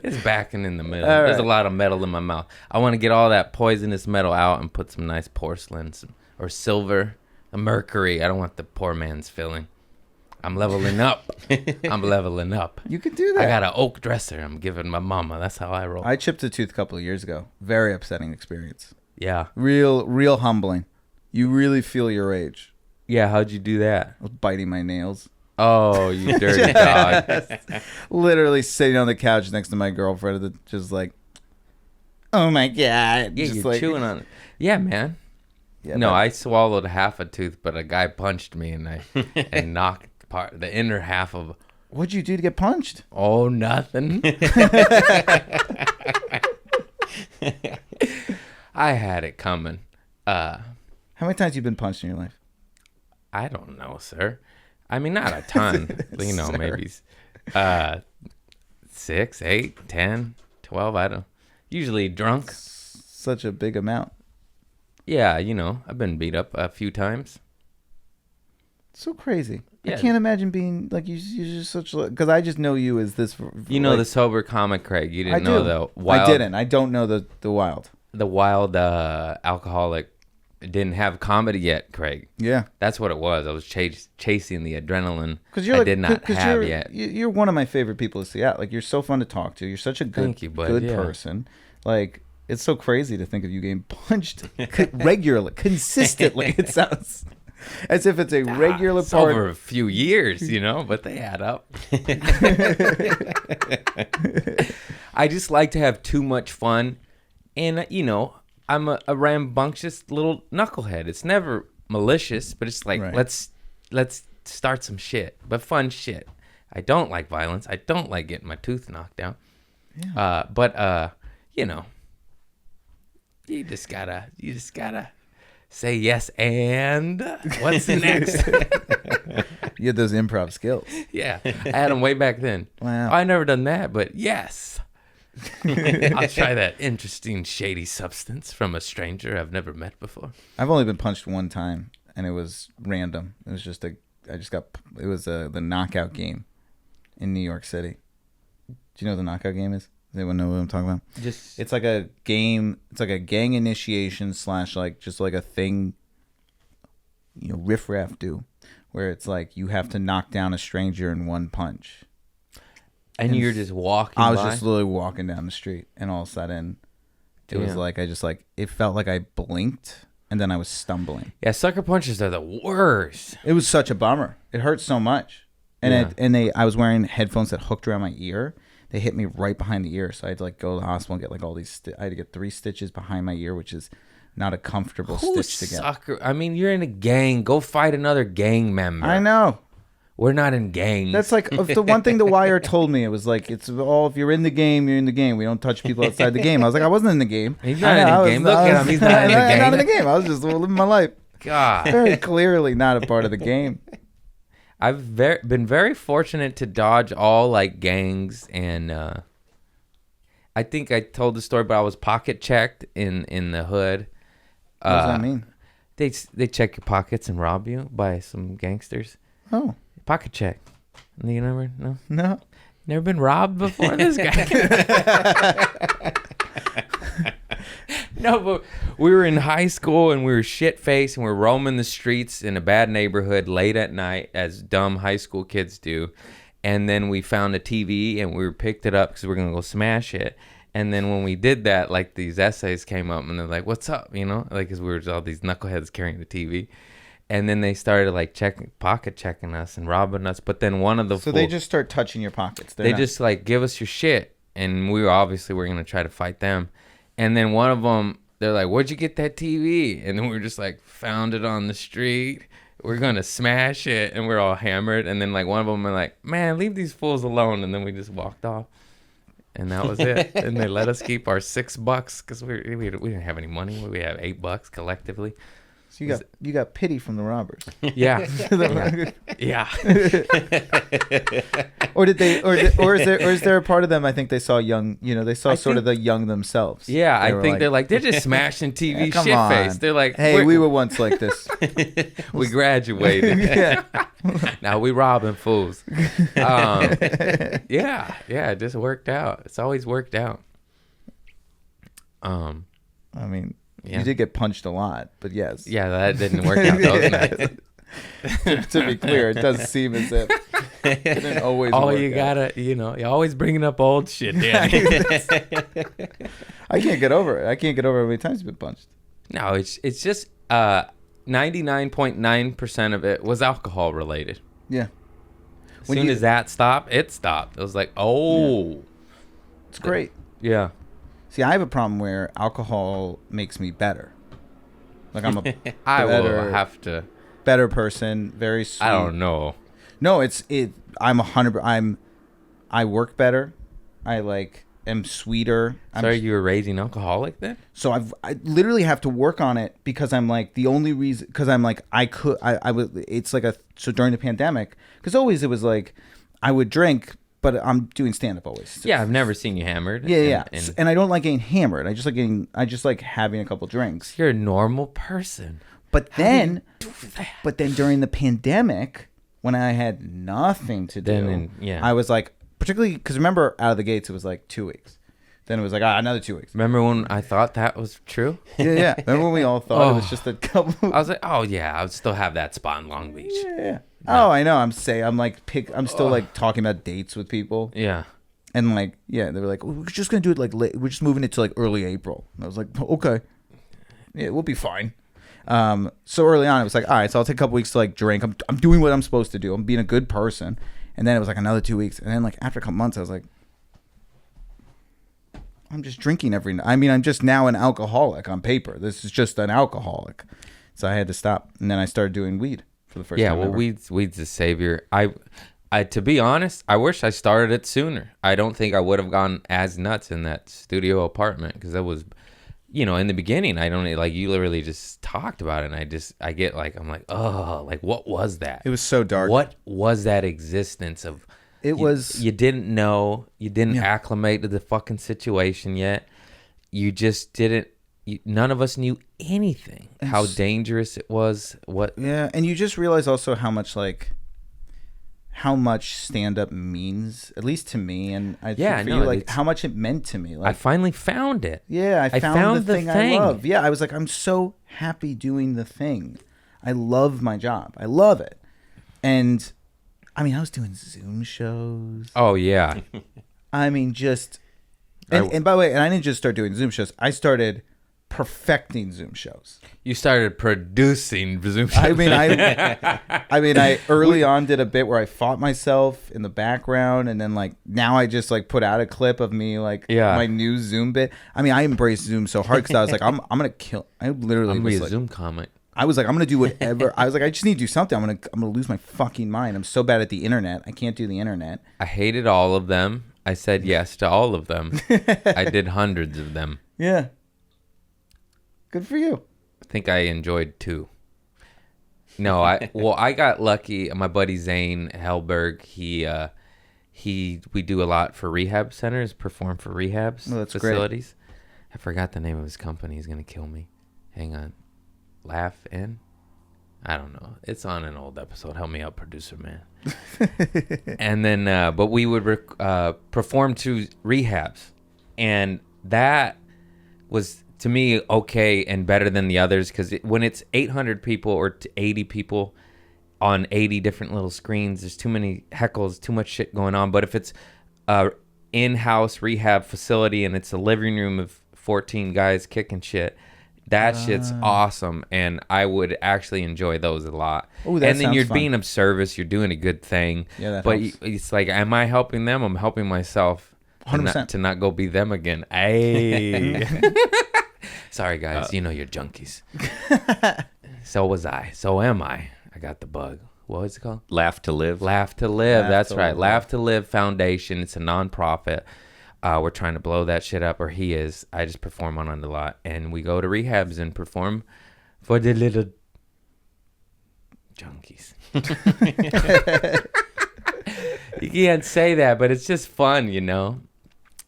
It's back and in the middle. All There's a right. lot of metal in my mouth. I want to get all that poisonous metal out and put some nice porcelain or silver, a mercury. I don't want the poor man's filling. I'm leveling up. I'm leveling up. You can do that. I got an oak dresser I'm giving my mama. That's how I roll. I chipped a tooth a couple of years ago. Very upsetting experience. Yeah. Real humbling. You really feel your age. Yeah, how'd you do that? I was biting my nails. Oh, you dirty dog. Literally sitting on the couch next to my girlfriend, just like, oh my god. Yeah, just you're like, chewing on it. Yeah, man. Yeah, No, but- I swallowed half a tooth, but a guy punched me and I knocked the inner half of. What'd you do to get punched? Oh, nothing. I had it coming. How many times you been punched in your life? I don't know, sir. I mean, not a ton. You know, Sir. maybe 6, 8, 10, 12. I don't. Usually drunk. Such a big amount. Yeah, you know, I've been beat up a few times. So crazy. Yeah. I can't imagine being like you're just such because I just know you as this. You know like, the sober comic Craig. You I didn't know do. the wild. I didn't. I don't know the wild. The wild alcoholic didn't have comedy yet, Craig. Yeah. That's what it was. I was chasing the adrenaline Because I did not have yet. You're one of my favorite people to see out. Like you're so fun to talk to. You're such a good, Thank you, bud. good Yeah. person. Like it's so crazy to think of you getting punched regularly, consistently. It sounds as if it's a regular It's part. over a few years, you know, but they add up. I just like to have too much fun, and you know, I'm a rambunctious little knucklehead. It's never malicious, but it's like Right. let's start some shit, but fun shit. I don't like violence. I don't like getting my tooth knocked out. Yeah. But you know, you just gotta say yes. And what's the next? You had those improv skills. Yeah, I had them way back then. Wow. I never done that, but yes. I'll try that interesting shady substance from a stranger I've never met before. I've only been punched one time, and it was random. It was just it was the knockout game in New York City. Do you know what the knockout game is? Does anyone know what I'm talking about? Just It's like a game. It's like a gang initiation / like just like a thing, you know, riffraff do, where it's like you have to knock down a stranger in one punch. and you're just walking. I was by? just literally walking down the street, and all of a sudden, it was Damn. like it felt like I blinked, and then I was stumbling. Yeah, sucker punches are the worst. It was such a bummer. It hurt so much, and Yeah. I was wearing headphones that hooked around my ear. They hit me right behind the ear, so I had to like go to the hospital and get like all these. I had to get 3 stitches behind my ear, which is not a comfortable Who stitch to get. sucker? I mean, you're in a gang. Go fight another gang member. I know. We're not in gangs. That's like the one thing the Wire told me. It was like, it's all, if you're in the game, you're in the game. We don't touch people outside the game. I was like, I wasn't in the game. He's not in the game. Look at him. He's not in the I'm game. not in the game. I was just living my life. God. Very clearly not a part of the game. I've been very fortunate to dodge all like gangs, and I think I told the story, but I was pocket checked in the hood. What does that mean? They check your pockets and rob you by some gangsters. Oh, Pocket check. You no? no. Never been robbed before, this guy? No, but we were in high school and we were shit-faced and we were roaming the streets in a bad neighborhood late at night, as dumb high school kids do. And then we found a TV and we picked it up because we were going to go smash it. And then when we did that, like these essays came up and they're like, what's up? You know, like, because we were all these knuckleheads carrying the TV. And then they started like pocket checking us and robbing us. But then one of the So they just start touching your pockets. they just like give us your shit, and we were gonna try to fight them. And then one of them, they're like, "Where'd you get that TV?" And then we were just like, "Found it on the street. We're gonna smash it." And we're all hammered. And then like one of them were like, "Man, leave these fools alone." And then we just walked off, and that was it. And they let us keep our $6 because we didn't have any money. We had $8 collectively. So you got pity from the robbers. Yeah. Yeah. Or did they? Or is there a part of them? I think they saw young. You know, they saw sort of the young themselves. Yeah, I were think they're just smashing TV come shit on. face. They're like, Hey, we were once like this. we graduated. Yeah. Now we robbing fools. Yeah, it just worked out. It's always worked out. I mean, Yeah. you did get punched a lot, but yes. Yeah, that didn't work out. Those nights. To be clear, it does seem as if it didn't always. Oh, work you out. gotta, you're always bringing up old shit, Danny. I can't get over it. I can't get over how many times you've been punched. No, it's just 99.9% of it was alcohol related. Yeah. As When soon you- as that stopped, it stopped. It was like, oh, It's great. yeah. See, I have a problem where alcohol makes me better. Like I'm a I will better, have to. better person, very sweet. I don't know. No, I'm 100. I work better. I like am sweeter. Sorry, you were raising alcoholic then? So I literally have to work on it because I'm like the only reason because I'm like I would it's like so during the pandemic because always it was like I would drink but I'm doing stand up always. So, Yeah, I've never seen you hammered. Yeah. And I don't like getting hammered. I just like having a couple drinks. You're a normal person. But then do that? But then during the pandemic when I had nothing to do, I was like particularly because remember out of the gates it was like 2 weeks. Then it was like another 2 weeks. Remember when I thought that was true? Yeah. Remember when we all thought it was just a couple. I was like, oh yeah, I would still have that spot in Long Beach. Yeah. Oh, I know. I'm still like talking about dates with people. Yeah. And like, yeah, they were like, we're just gonna do it like late. We're just moving it to like early April. And I was like, okay, yeah, we'll be fine. So early on, it was like, all right, so I'll take a couple weeks to like drink. I'm doing what I'm supposed to do. I'm being a good person. And then it was like another 2 weeks. And then like after a couple months, I was like, I'm just drinking every night. I mean, I'm just now an alcoholic on paper. This is just an alcoholic. So I had to stop. And then I started doing weed for the first time. Yeah, well, weed's the savior. I to be honest, I wish I started it sooner. I don't think I would have gone as nuts in that studio apartment because that was, in the beginning, I don't like you literally just talked about it, and I get like I'm like, oh, like what was that? It was so dark. What was that existence of? You didn't know, you didn't acclimate to the fucking situation yet. You just didn't. None of us knew anything. How dangerous it was. What? Yeah, and you just realize also how much stand up means, at least to me, and I think for you, like how much it meant to me. Like I finally found it. Yeah, I found the thing I love. Yeah, I was like, I'm so happy doing the thing. I love my job. I love it. And I mean, I was doing Zoom shows. Oh yeah. I mean, and by the way, and I didn't just start doing Zoom shows. I started perfecting Zoom shows. You started producing Zoom shows. I mean, I early on did a bit where I fought myself in the background, and then like now I just like put out a clip of me like my new Zoom bit. I mean, I embraced Zoom so hard because I was like, I'm gonna kill. I'm gonna be a Zoom comic. I was like, I'm gonna do whatever. I was like, I just need to do something. I'm gonna lose my fucking mind. I'm so bad at the internet. I can't do the internet. I hated all of them. I said yes to all of them. I did hundreds of them. Yeah. Good for you. I think I enjoyed 2. No, I got lucky. My buddy Zane Hellberg, we do a lot for rehab centers, perform for rehabs facilities. Great. I forgot the name of his company. He's gonna kill me. Hang on. Laugh In? I don't know. It's on an old episode. Help me out, producer man. And then, but we would perform to rehabs, and that was to me okay and better than the others because when it's 800 people or 80 people on 80 different little screens, there's too many heckles, too much shit going on. But if it's a in-house rehab facility and it's a living room of 14 guys kicking shit, that shit's awesome, and I would actually enjoy those a lot. Oh, that and then sounds you're fun. being of service, you're doing a good thing. Yeah, that but helps. it's like, am I helping them? I'm helping myself 100%. To not go be them again. Hey. Sorry, guys. You're junkies. So was I. So am I. I got the bug. What is it called? Laugh to Live. Laugh to Live. That's to right. Live. Laugh to Live Foundation. It's a nonprofit. We're trying to blow that shit up, or he is. I just perform on it a lot. And we go to rehabs and perform for the little junkies. You can't say that, but it's just fun,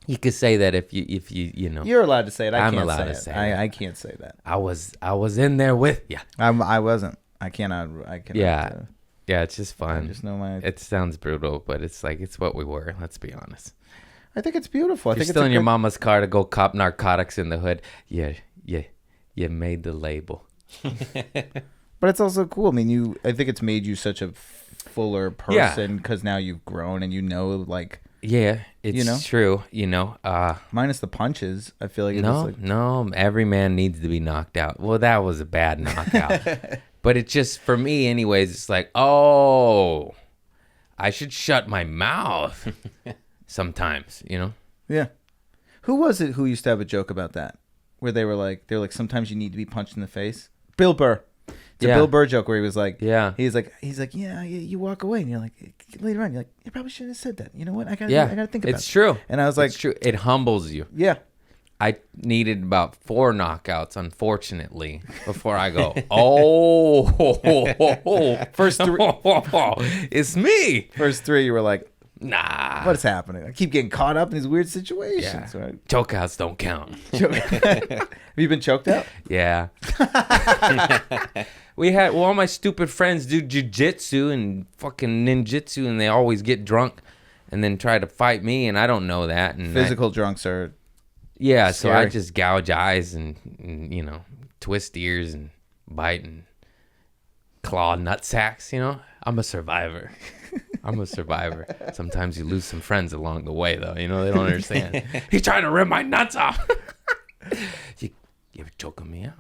You could say that if you know. You're allowed to say it. I'm allowed to say it. I can't say that. I was in there with you. I wasn't. I cannot. Yeah. Yeah, it's just fun. I just know my. It sounds brutal, but it's like it's what we were. Let's be honest. I think it's beautiful. I You're think still it's in your mama's car to go cop narcotics in the hood. Yeah, you made the label. But it's also cool. I mean, I think it's made you such a fuller person because now you've grown and like. Yeah, it's true. Minus the punches, I feel like. No, every man needs to be knocked out. Well, that was a bad knockout. But it just, for me anyways, it's like, oh, I should shut my mouth. Sometimes, Yeah. Who was it who used to have a joke about that? Where they're like, sometimes you need to be punched in the face? Bill Burr. It's a Bill Burr joke where he was like, Yeah. he's like, yeah, you walk away, and you're like, later on, you're like, you probably shouldn't have said that. You know what? I gotta think about it. It's true. And I was like, it's true. It humbles you. yeah. I needed about 4 knockouts, unfortunately, before I go, oh, First 3, it's me. first 3, you were like, Nah. what is happening? I keep getting caught up in these weird situations. Yeah. Right? Chokeouts don't count. Have you been choked out? Yeah. All my stupid friends do jujitsu and fucking ninjutsu, and they always get drunk and then try to fight me, and I don't know that. And Physical drunks are. Yeah, so I scary. just gouge eyes and twist ears and bite and claw nut sacks, I'm a survivor. Sometimes you lose some friends along the way, though. They don't understand. He's trying to rip my nuts off. you ever choking me out?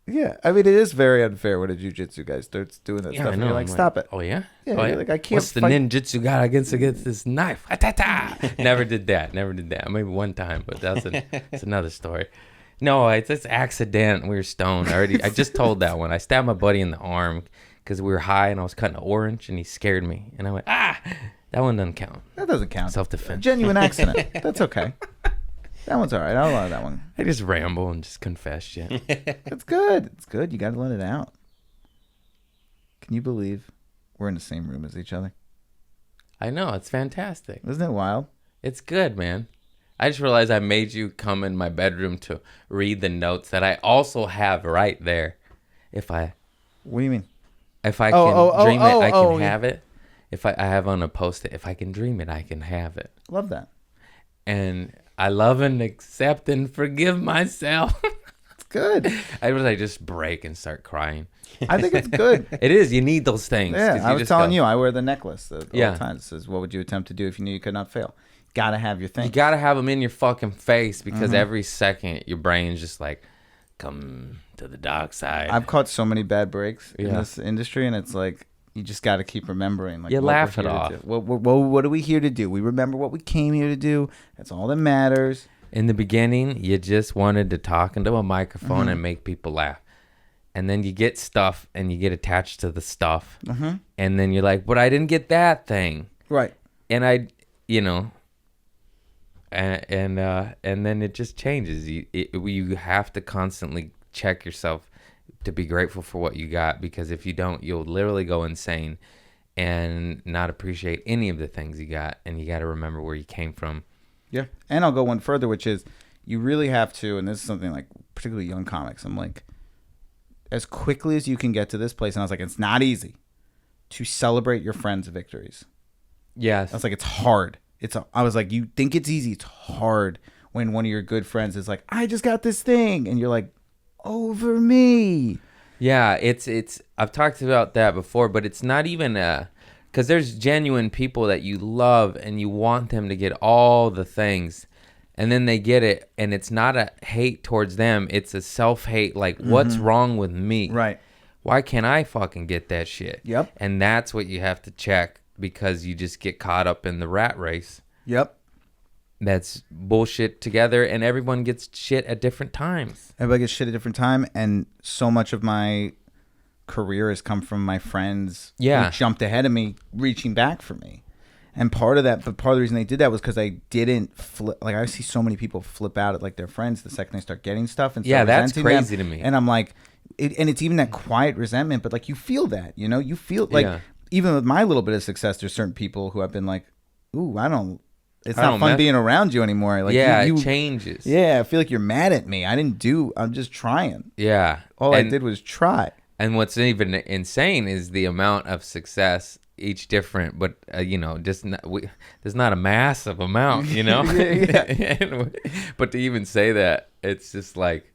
Yeah, I mean, it is very unfair when a jiu-jitsu guy starts doing that Yeah, stuff. I And know. you're like, I'm stop it. Oh, yeah? Yeah, Oh, you're like, I can't What's the fight- ninjutsu got against this knife? Ah-ta-ta. Never did that. Maybe one time, but that's another story. No, it's accident. We were stoned. I just told that one. I stabbed my buddy in the arm because we were high and I was cutting an orange and he scared me. And I went, that one doesn't count. That doesn't count. Self-defense. Genuine accident. That's okay. That one's all right. I'll allow that one. I just ramble and just confess shit. It's good. It's good. You got to let it out. Can you believe we're in the same room as each other? I know. It's fantastic. Isn't it wild? It's good, man. I just realized I made you come in my bedroom to read the notes that I also have right there. What do you mean? If I can dream it, I can yeah. have it. If I have on a post-it, if I can dream it, I can have it. Love that. And I love and accept and forgive myself. It's good. I just break and start crying. I think it's good. It is. You need those things. 'cause Yeah, I was just telling go, you, I wear the necklace all Yeah. the time. It says, what would you attempt to do if you knew you could not fail? Gotta have your thing. You got to have them in your fucking face because every second your brain's just like, come to the dark side. I've caught so many bad breaks in Yeah. this industry, and it's like, you just got to keep remembering. Like, You what laugh we're it here to off. do. What are we here to do? We remember what we came here to do. That's all that matters. In the beginning, you just wanted to talk into a microphone and make people laugh. And then you get stuff and you get attached to the stuff. And then you're like, but I didn't get that thing. Right. And and then it just changes. You have to constantly check yourself to be grateful for what you got, because if you don't, you'll literally go insane and not appreciate any of the things you got. And you got to remember where you came from. Yeah. And I'll go one further, which is you really have to, and this is something like particularly young comics, I'm like, as quickly as you can get to this place, and I was like, it's not easy to celebrate your friends' victories. Yes. I was like, it's hard. I was like, you think it's easy. It's hard when one of your good friends is like, I just got this thing. And you're like, over me. Yeah, it's I've talked about that before, but it's not even because there's genuine people that you love and you want them to get all the things, and then they get it, and it's not a hate towards them, it's a self-hate, like, what's wrong with me? Right. Why can't I fucking get that shit? Yep. And that's what you have to check, because you just get caught up in the rat race. Yep. That's bullshit together, and everyone gets shit at different times. Everybody gets shit at a different time, and so much of my career has come from my friends who jumped ahead of me, reaching back for me. And part of the reason they did that was because I didn't flip. Like, I see so many people flip out at like their friends the second they start getting stuff, and start that's resenting crazy them. to me. And I'm like, and it's even that quiet resentment, but like you feel that, you feel like even with my little bit of success, there's certain people who have been like, ooh, it's not fun being around you anymore. Like, it changes. Yeah, I feel like you're mad at me. I'm just trying. Yeah. All I did was try. And what's even insane is the amount of success, each different, but there's not a massive amount, Yeah. But to even say that, it's just like,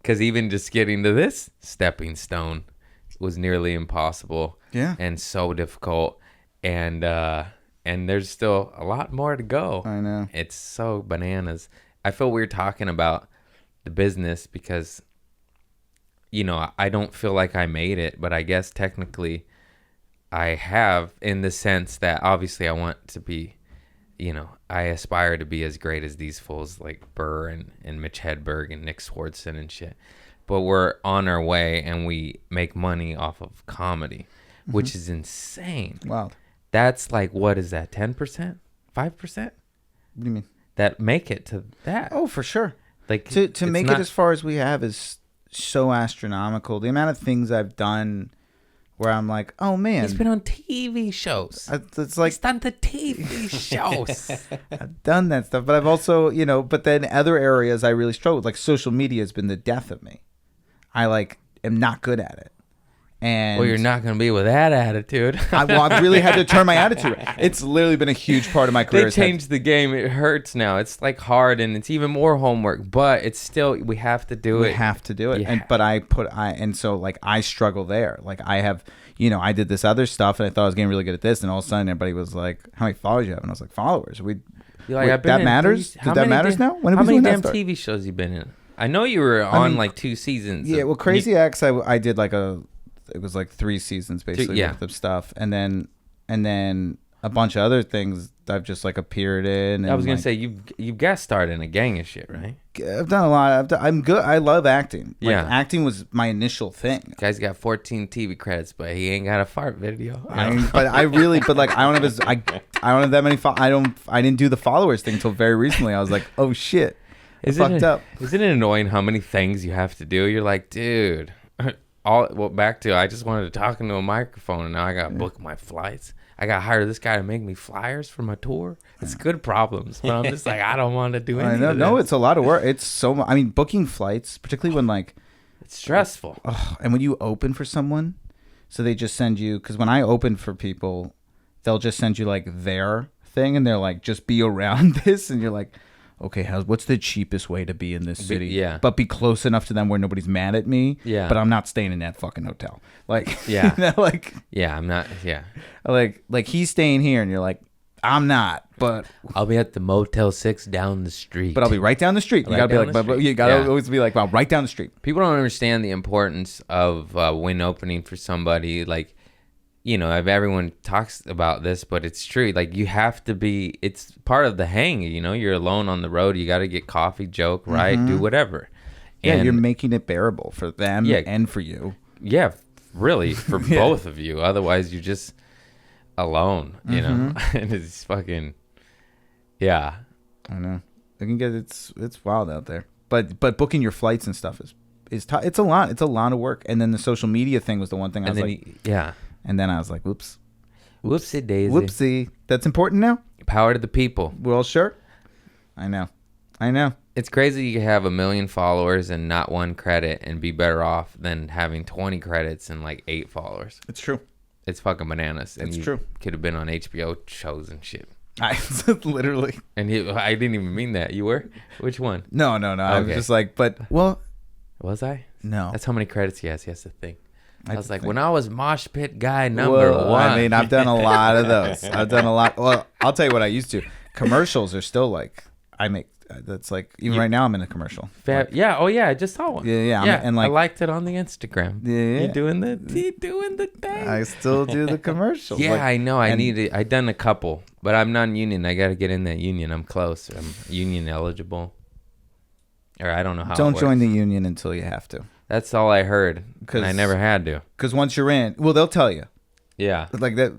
because even just getting to this stepping stone was nearly impossible. Yeah. And so difficult, and there's still a lot more to go. I know. It's so bananas. I feel weird talking about the business because, I don't feel like I made it, but I guess technically I have, in the sense that obviously I want to be, I aspire to be as great as these fools like Burr and Mitch Hedberg and Nick Swardson and shit. but we're on our way and we make money off of comedy, which is insane. Wow. That's like, what is that? 10%? 5%? What do you mean? That make it to that. Oh, for sure. Like To make it as far as we have is so astronomical. The amount of things I've done where I'm like, oh man, he's been on TV shows. It's like He's done the TV shows. I've done that stuff, but I've also, but then other areas I really struggle with, like social media has been the death of me. I am not good at it. And Well, you're not going to be with that attitude. I've really had to turn my attitude. It's literally been a huge part of my career. They changed the game. It hurts now. It's like hard and it's even more homework, but it's still, we have to do it. We have to do it. Yeah. And so like I struggle there. Like I have, I did this other stuff and I thought I was getting really good at this, and all of a sudden everybody was like, how many followers you have? And I was like, followers. You're like, I've been that in matters? How Did that many matters now? When how did we many doing damn that TV shows you been in? I know you were on like 2 seasons. Yeah, well, Crazy X, I did it was like 3 seasons basically Yeah. worth of stuff, and then a bunch of other things I've just like appeared in. And I was gonna say you've guest starred in a gang of shit, right? I've done a lot. I'm good. I love acting. Yeah. Acting was my initial thing. Guy's got 14 TV credits, but he ain't got a fart video. I don't have that many. I didn't do the followers thing until very recently. I was like, oh shit, fucked up. Isn't it annoying how many things you have to do? You're like, dude. Back to I just wanted to talk into a microphone, and now I got to book my flights. I got to hire this guy to make me flyers for my tour. It's good problems, but I'm just like, I don't want to do anything. No, it's a lot of work. It's so. I mean, booking flights, particularly when it's stressful. And when you open for someone, so they just send you, because when I open for people, they'll just send you like their thing, and they're like, just be around this, and you're like, okay, what's the cheapest way to be in this city? Yeah. But be close enough to them where nobody's mad at me. Yeah. But I'm not staying in that fucking hotel. Like, Yeah. like, Yeah, I'm not. Yeah. like he's staying here, and you're like, I'm not, but I'll be at the Motel 6 down the street. I'll be right down the street. You Right gotta be down like, the but street. you gotta Yeah. always be like, wow, right down the street. People don't understand the importance of when opening for somebody. Like, everyone talks about this, but it's true. Like, you have to be, it's part of the hang, you're alone on the road. You got to get coffee, joke, right? Do whatever. Yeah, And you're making it bearable for them and for you. yeah, really, for both of you. Otherwise, you're just alone, and it's fucking, yeah. I know. It can get it's wild out there. But booking your flights and stuff is it's a lot. It's a lot of work. And then the social media thing was the one thing I was like, yeah. And then I was like, whoops. Whoopsie daisy. Whoopsie. That's important now? Power to the people. We're all sure? I know. It's crazy you can have 1 million followers and not 1 credit and be better off than having 20 credits and like 8 followers. It's true. It's fucking bananas. And It's you true. could have been on HBO shows and shit. I literally. And I didn't even mean that. You were? Which one? No. I was Okay. just like, but, well, Was I? no. That's how many credits he has. He has to think. I was like, think. when I was mosh pit guy number Whoa, 1. I mean, I've done a lot of those. I've done a lot. Well, I'll tell you what I used to. Commercials are still like, I make, that's like, even right now I'm in a commercial. Yeah. Oh, yeah. I just saw one. Yeah. And like, I liked it on the Instagram. Yeah. You doing the thing. I still do the commercials. Yeah, Like, I know. I and- need it. I done a couple, but I'm non-union. I got to get in that union. I'm close. I'm union eligible. Or I don't know how. Don't join the union until you have to. That's all I heard. 'Cause- And I never had to. Because once you're in, well, they'll tell you. Yeah. Like that,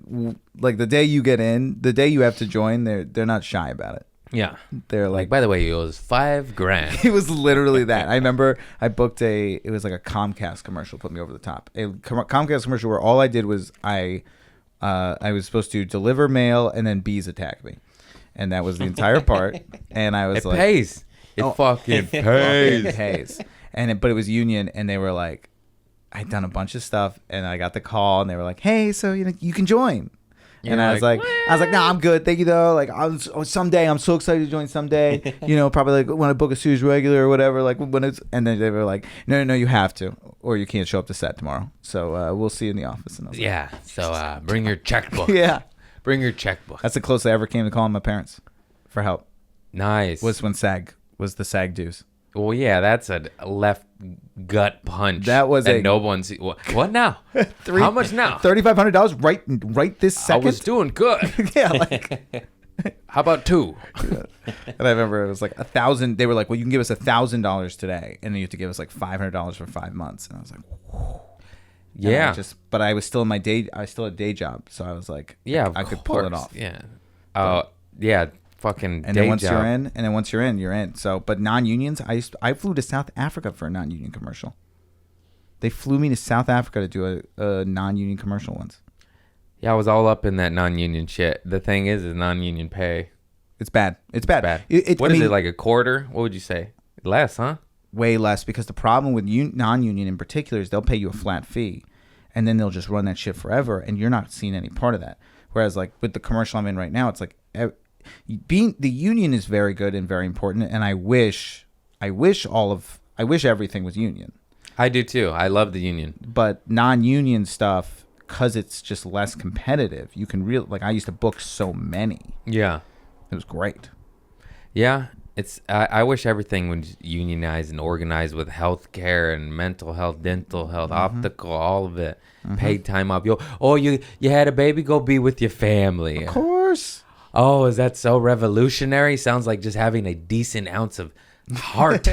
like the day you get in, the day you have to join, they're not shy about it. Yeah. They're Like, like, by the way, it was $5,000. it was literally that. I remember I booked it was like a Comcast commercial, put me over the top. A Comcast commercial where all I did was I was supposed to deliver mail and then bees attack me. And that was the entire part. And I was It like, pays. It Oh. fucking it pays. pays. But it was union, and they were like, I'd done a bunch of stuff, and I got the call, and they were like, hey, so you can join. And I was like, no, I'm good. Thank you though. Like someday, I'm so excited to join someday. Probably like when I book a series regular or whatever. Like when it's, and then they were like, no, you have to, or you can't show up to set tomorrow. So we'll see you in the office. And I was Yeah. So bring your checkbook. like, yeah, Bring your checkbook. that's the closest I ever came to calling my parents for help. Nice. Was when was the SAG dues. Well, yeah, that's a left gut punch. That was a- no one's. What now? How much now? $3,500 right this second. I was doing good. Yeah, like How about 2? And I remember it was like 1,000. They were like, well, you can give us $1,000 today, and then you have to give us like $500 for 5 months. And I was like, whew. Yeah. But I was still in my day. I still had a day job, so I was like, Yeah, I could pull it off. Yeah. Oh, yeah. Fucking And day then once job. you're in, and then once you're in, you're in. So, but non-unions, I flew to South Africa for a non-union commercial. They flew me to South Africa to do a non-union commercial once. Yeah, I was all up in that non-union shit. The thing is non-union pay. It's bad. It's bad. Bad. What I is mean, it, like a quarter? What would you say? Less, huh? way less, because the problem with non-union in particular is they'll pay you a flat fee, and then they'll just run that shit forever, and you're not seeing any part of that. Whereas like with the commercial I'm in right now, it's like being the union is very good and very important, and I wish everything was union. I do too. I love the union. But non-union stuff, because it's just less competitive, you can like I used to book so many. Yeah. It was great. Yeah. I wish everything was unionized and organized with healthcare and mental health, dental health, optical, all of it. Paid time off. You had a baby, go be with your family. Of course. Oh, is that so revolutionary? Sounds like just having a decent ounce of heart.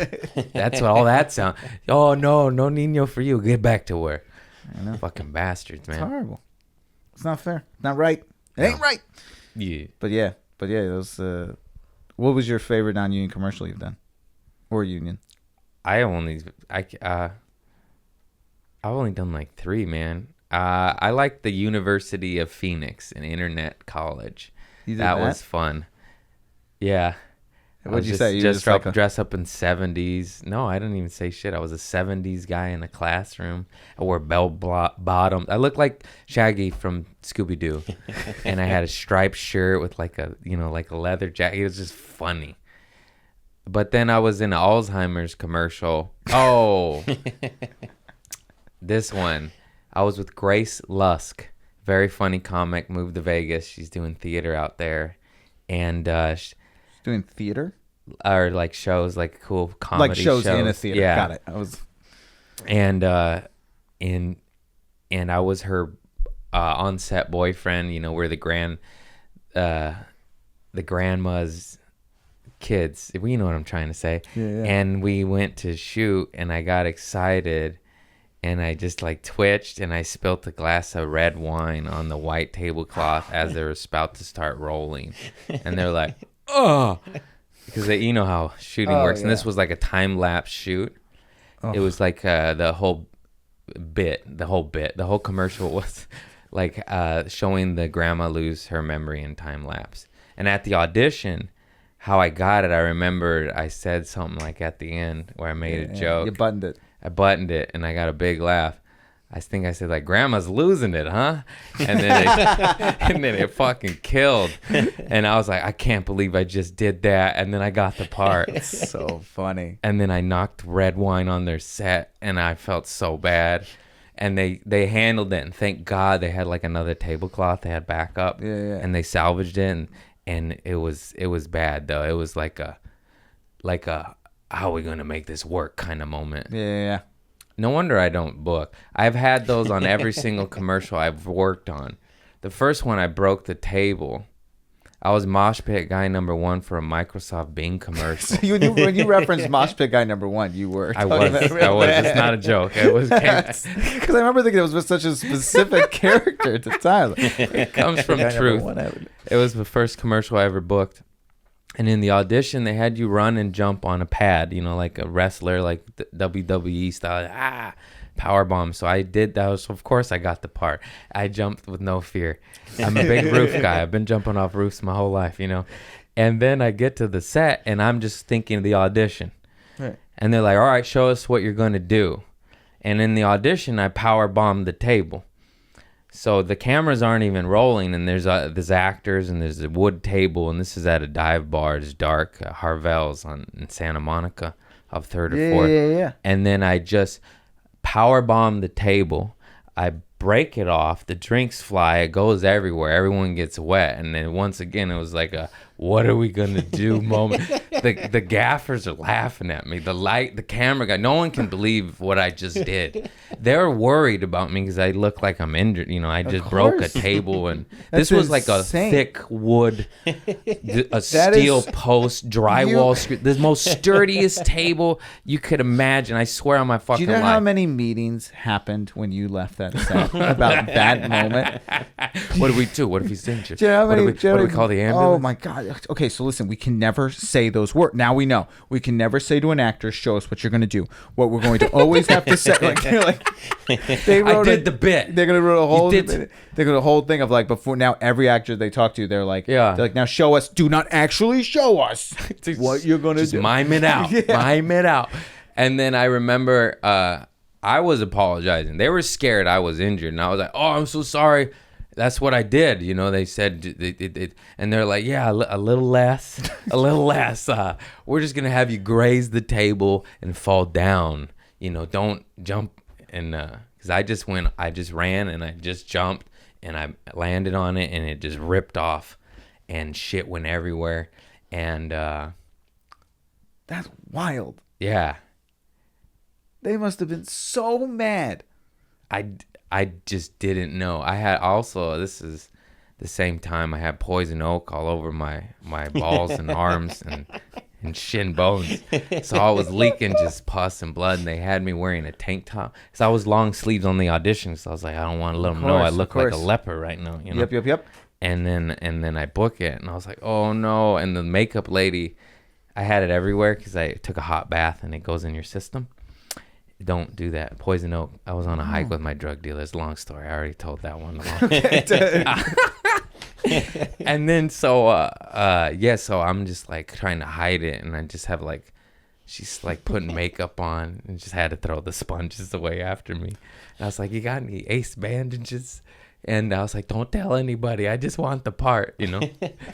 That's what all that sounds. Oh, no niño for you. Get back to work. I know. Fucking bastards, man. It's horrible. It's not fair. Not right. It ain't right. Yeah. But yeah, it was. What was your favorite non-union commercial you've done, or union? I've only done like 3, man. I like the University of Phoenix, an internet college. You did That was fun. Yeah. What'd you say? You Just like dress up in 70s. No, I didn't even say shit. I was a 70s guy in a classroom. I wore bell bottoms. I looked like Shaggy from Scooby Doo, and I had a striped shirt with like a leather jacket. It was just funny. But then I was in an Alzheimer's commercial. Oh, this one. I was with Grace Lusk, very funny comic. Moved to Vegas. She's doing theater out there, and doing theater or like shows, like cool comedy like shows in a theater. Yeah, got it. I was, and I was her on-set boyfriend. You know, we're the grandma's kids. You know what I'm trying to say. Yeah. And we went to shoot, and I got excited, and I just like twitched, and I spilt a glass of red wine on the white tablecloth as they were about to start rolling, and they're like, "Oh," because you know how shooting works. And this was like a time-lapse shoot. It was like the whole commercial was like showing the grandma lose her memory in time lapse. And at the audition, how I got it, I remembered I said something like at the end where I made a joke. You buttoned it. I buttoned it, and I got a big laugh. I think I said like, "Grandma's losing it, huh?" And then it fucking killed. And I was like, I can't believe I just did that. And then I got the part. It's so funny. And then I knocked red wine on their set, and I felt so bad. And they handled it, and thank God they had like another tablecloth they had backup. Yeah. And they salvaged it, and it was bad though. It was like a how are we gonna make this work kind of moment. Yeah. No wonder I don't book. I've had those on every single commercial I've worked on. The first one, I broke the table. I was mosh pit guy number 1 for a Microsoft Bing commercial. So when you referenced mosh pit guy number 1, you were. I was. It's not a joke. It was because I remember thinking it was such a specific character at the time. It comes from truth. It was the first commercial I ever booked. And in the audition, they had you run and jump on a pad, you know, like a wrestler, like WWE style, power bomb. So I did that. Of course, I got the part. I jumped with no fear. I'm a big roof guy. I've been jumping off roofs my whole life, you know. And then I get to the set, and I'm just thinking of the audition. Right. And they're like, "All right, show us what you're going to do." And in the audition, I power bombed the table. So the cameras aren't even rolling, and there's actors, and there's a wood table, and this is at a dive bar. It's dark, Harvell's in Santa Monica, of 3rd or 4th. Yeah. And then I just power bomb the table. I break it off. The drinks fly. It goes everywhere. Everyone gets wet. And then once again, it was like a what are we gonna do moment. The gaffers are laughing at me. The camera guy, no one can believe what I just did. They're worried about me because I look like I'm injured. You know, I just broke a table, and this was like a thick wood, a steel post, drywall, the most sturdiest table you could imagine. I swear on my fucking Do you know life. how many meetings happened when you left that set about that moment? What do we do? What if he's injured? Do you know how many, what do we call the ambulance? Oh my God. Okay, so listen, we can never say those words. Now we know. We can never say to an actor, show us what you're going to do. What we're going to always have to say. Like, they wrote I did the bit. They're going to write a whole they're going to a whole thing of like, before now every actor they talk to, they're like, now show us. Do not actually show us what you're going to do. Just mime it out. Mime it out. And then I remember I was apologizing. They were scared I was injured. And I was like, oh, I'm so sorry. That's what I did. You know, they said, and they're like, yeah, a little less, a little less. We're just going to have you graze the table and fall down. You know, don't jump. And because I just ran and I just jumped and I landed on it and it just ripped off and shit went everywhere. And that's wild. Yeah. They must have been so mad. I just didn't know. I had also, this is the same time I had poison oak all over my balls and arms and shin bones. So I was leaking just pus and blood, and they had me wearing a tank top. So I was long sleeves on the audition, so I was like, I don't want to let them know I look like a leper right now. You know? Yep. And then I book it, and I was like, oh no. And the makeup lady, I had it everywhere because I took a hot bath and it goes in your system. Don't do that. Poison oak. I was on a hike with my drug dealers. Long story. I already told that one. And then so I'm just like trying to hide it, and I just have like, she's like putting makeup on and just had to throw the sponges away after me. And I was like, you got any ace bandages? And I was like, don't tell anybody. I just want the part, you know.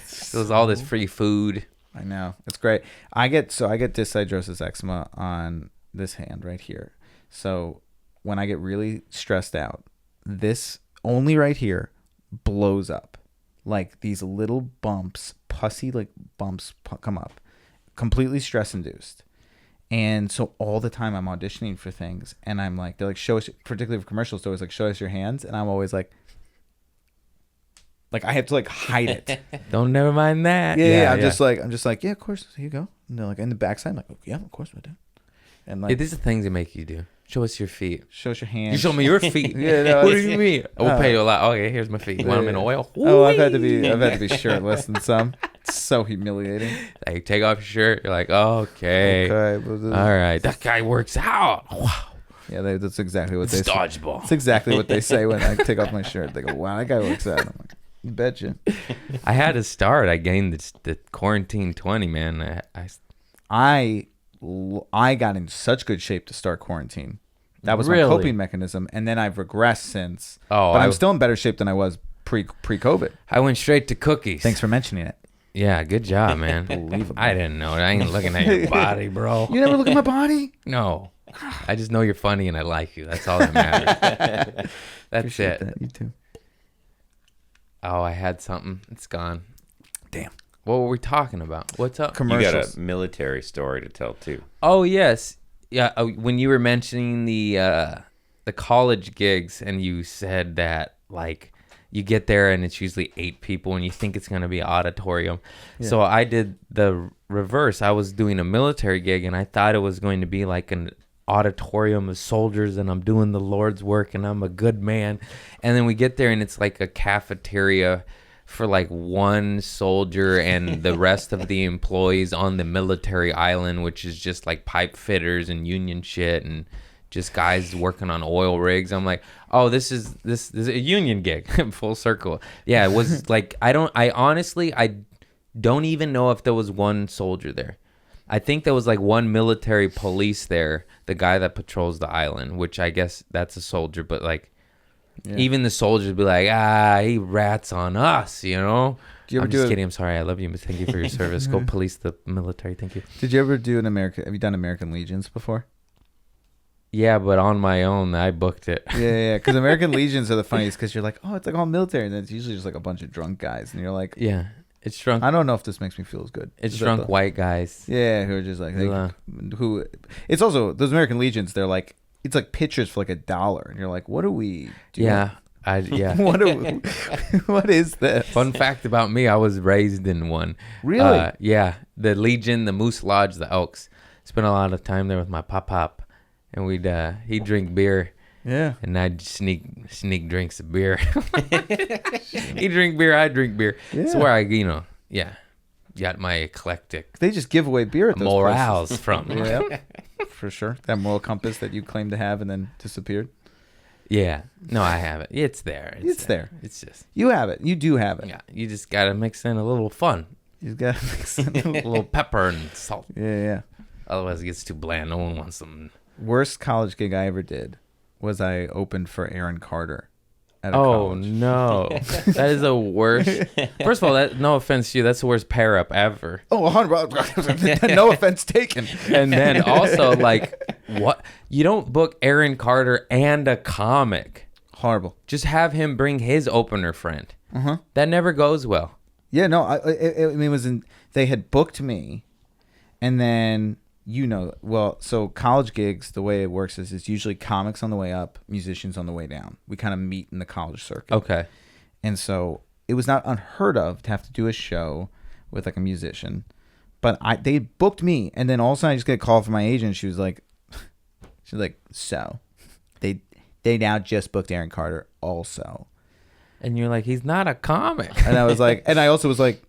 So it was all this free food. I know. It's great. I get dyshidrosis eczema on this hand right here. So when I get really stressed out, this only right here blows up. Like these little bumps, pussy like bumps come up, completely stress induced. And so all the time I'm auditioning for things, and I'm like, they're like, show us, particularly for commercials, they're always like, show us your hands. And I'm always like I have to like hide it. Don't never mind that. Yeah. I'm just like, yeah, of course. Here you go. And they're like in the backside, I'm like, yeah, of course I do. And like, these are things that make you do. Show us your feet. Show us your hands. You show me your feet. What do you mean? I will pay you a lot. Okay, here's my feet. You want them in oil? Oh, I've had to be shirtless and some. It's so humiliating. Like, take off your shirt. You're like, okay. All right. That guy works out. Wow. Yeah, that's exactly what they say. Dodgeball. That's exactly what they say when I take off my shirt. They go, wow, that guy works out. I'm like, you betcha. I had to start. I gained the quarantine 20, man. I got in such good shape to start quarantine. That was my coping mechanism, and then I've regressed since. But I'm still in better shape than I was pre-COVID. I went straight to cookies. Thanks for mentioning it. Yeah, good job, man. I didn't know it. I ain't looking at your body, bro. You never look at my body? No. I just know you're funny and I like you. That's all that matters. That's Appreciate it. That. You too. Oh, I had something. It's gone. Damn. What were we talking about? What's up? Commercials. You got a military story to tell too. Oh yes, yeah. When you were mentioning the college gigs, and you said that like you get there and it's usually 8 people, and you think it's gonna be an auditorium. Yeah. So I did the reverse. I was doing a military gig, and I thought it was going to be like an auditorium of soldiers, and I'm doing the Lord's work, and I'm a good man. And then we get there, and it's like a cafeteria for like one soldier and the rest of the employees on the military island, which is just like pipe fitters and union shit and just guys working on oil rigs. I'm like, oh, this is a union gig. Full circle. Yeah, it was like, I honestly don't even know if there was one soldier there. I think there was like one military police there, the guy that patrols the island, which I guess that's a soldier, but like, yeah. Even the soldiers be like, he rats on us, you know? I'm just kidding. I'm sorry. I love you. But thank you for your service. Go police the military. Thank you. Did you ever do have you done American Legions before? Yeah, but on my own, I booked it. Yeah. Because American Legions are the funniest because you're like, oh, it's like all military. And then it's usually just like a bunch of drunk guys. And you're like, yeah. It's drunk. I don't know if this makes me feel as good. It's Is that drunk the- white guys. Yeah, who are just like Yeah. who. It's also those American Legions. They're like it's like pitchers for like $1, and you're like, what are we doing? Yeah. What what is this? Fun fact about me, I was raised in one. Really? Yeah. The Legion, the Moose Lodge, the Elks. Spent a lot of time there with my pop. And he'd drink beer. Yeah. And I'd sneak drinks of beer. He'd drink beer, I'd drink beer. That's Yeah. where I, got my eclectic They just give away beer at those morals from. places. Yeah, for sure. That moral compass that you claimed to have and then disappeared. Yeah. No, I have it. It's there. It's there. It's just, You have it. You do have it. yeah, you just got to mix in a little fun. You got to mix it. A little pepper and salt. Yeah. Otherwise, it gets too bland. No one wants some. Worst college gig I ever did was I opened for Aaron Carter at a Oh, college. no. That is the worst. First of all, no offense to you, that's the worst pair up ever. Oh, 100%. No offense taken. And then also, what? You don't book Aaron Carter and a comic. Horrible. Just have him bring his opener friend. Uh-huh. That never goes well. Yeah, no, I mean, it was they had booked me, and then, so college gigs, the way it works is it's usually comics on the way up, musicians on the way down. We kind of meet in the college circuit. Okay. And so it was not unheard of to have to do a show with like a musician, but they booked me, and then all of a sudden I just get a call from my agent. She was like, so they now just booked Aaron Carter also. And you're like, he's not a comic. And I was like, and I also was like,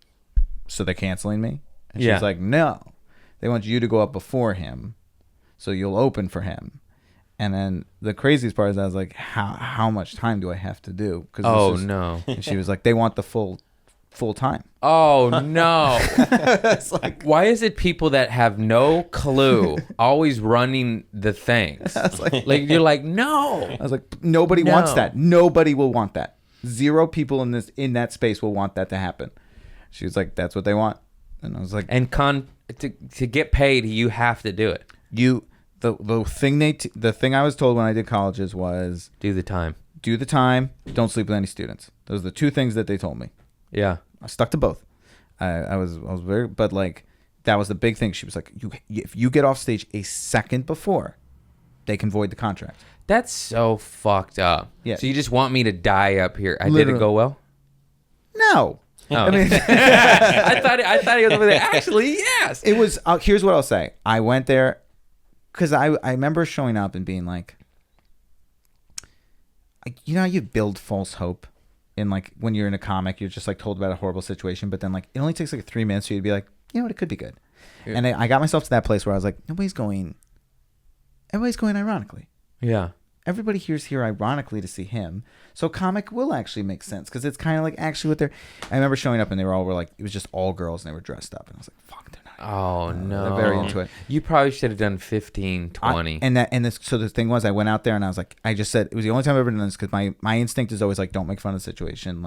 so they're canceling me? And she Yeah. was like, no, they want you to go up before him, so you'll open for him. And then the craziest part is I was like, how much time do I have to do? No. And she was like, they want the full time. Oh, no. It's like, Why is it people that have no clue always running the things? I was like, You're like, no. I was like, nobody No. wants that. Nobody will want that. 0 people in that space will want that to happen. She was like, that's what they want. And I was like, And to get paid, you have to do it. the thing I was told when I did colleges was Do the time. do the time, don't sleep with any students. Those are the 2 things that they told me. Yeah. I stuck to both. I was very, but that was the big thing. She was like, if you get off stage a second before, they can void the contract. That's so fucked up. Yeah. So you just want me to die up here. Did Literally. it go well? No. Oh. I mean, I thought he was over there. Actually, yes. it was, here's what I'll say. I went there because I remember showing up and being like, how you build false hope in when you're in a comic, you're just told about a horrible situation, but then it only takes 3 minutes for you to be like, you know what, it could be good. Yeah. And I got myself to that place where I was like, everybody's going ironically. Yeah. Everybody here's here ironically to see him. So comic will actually make sense because it's kind of actually what they're. I remember showing up and they were all it was just all girls and they were dressed up and I was like, fuck, they're not. Oh, no. They're very into it. You probably should have done 15, 20. So the thing was, I went out there and I was like, I just said it was the only time I've ever done this because my instinct is always don't make fun of the situation.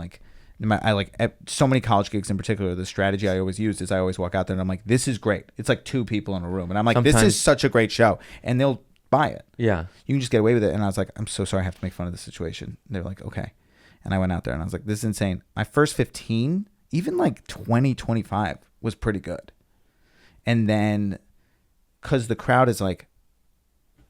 So many college gigs in particular, the strategy I always used is I always walk out there and I'm like, this is great. It's 2 people in a room and I'm like, this Sometimes- is such a great show, and they'll buy it. Yeah. You can just get away with it. And I was like, I'm so sorry, I have to make fun of the situation. They're like, okay. And I went out there and I was like, this is insane. My first 15, even 20, 25 was pretty good. And then, because the crowd is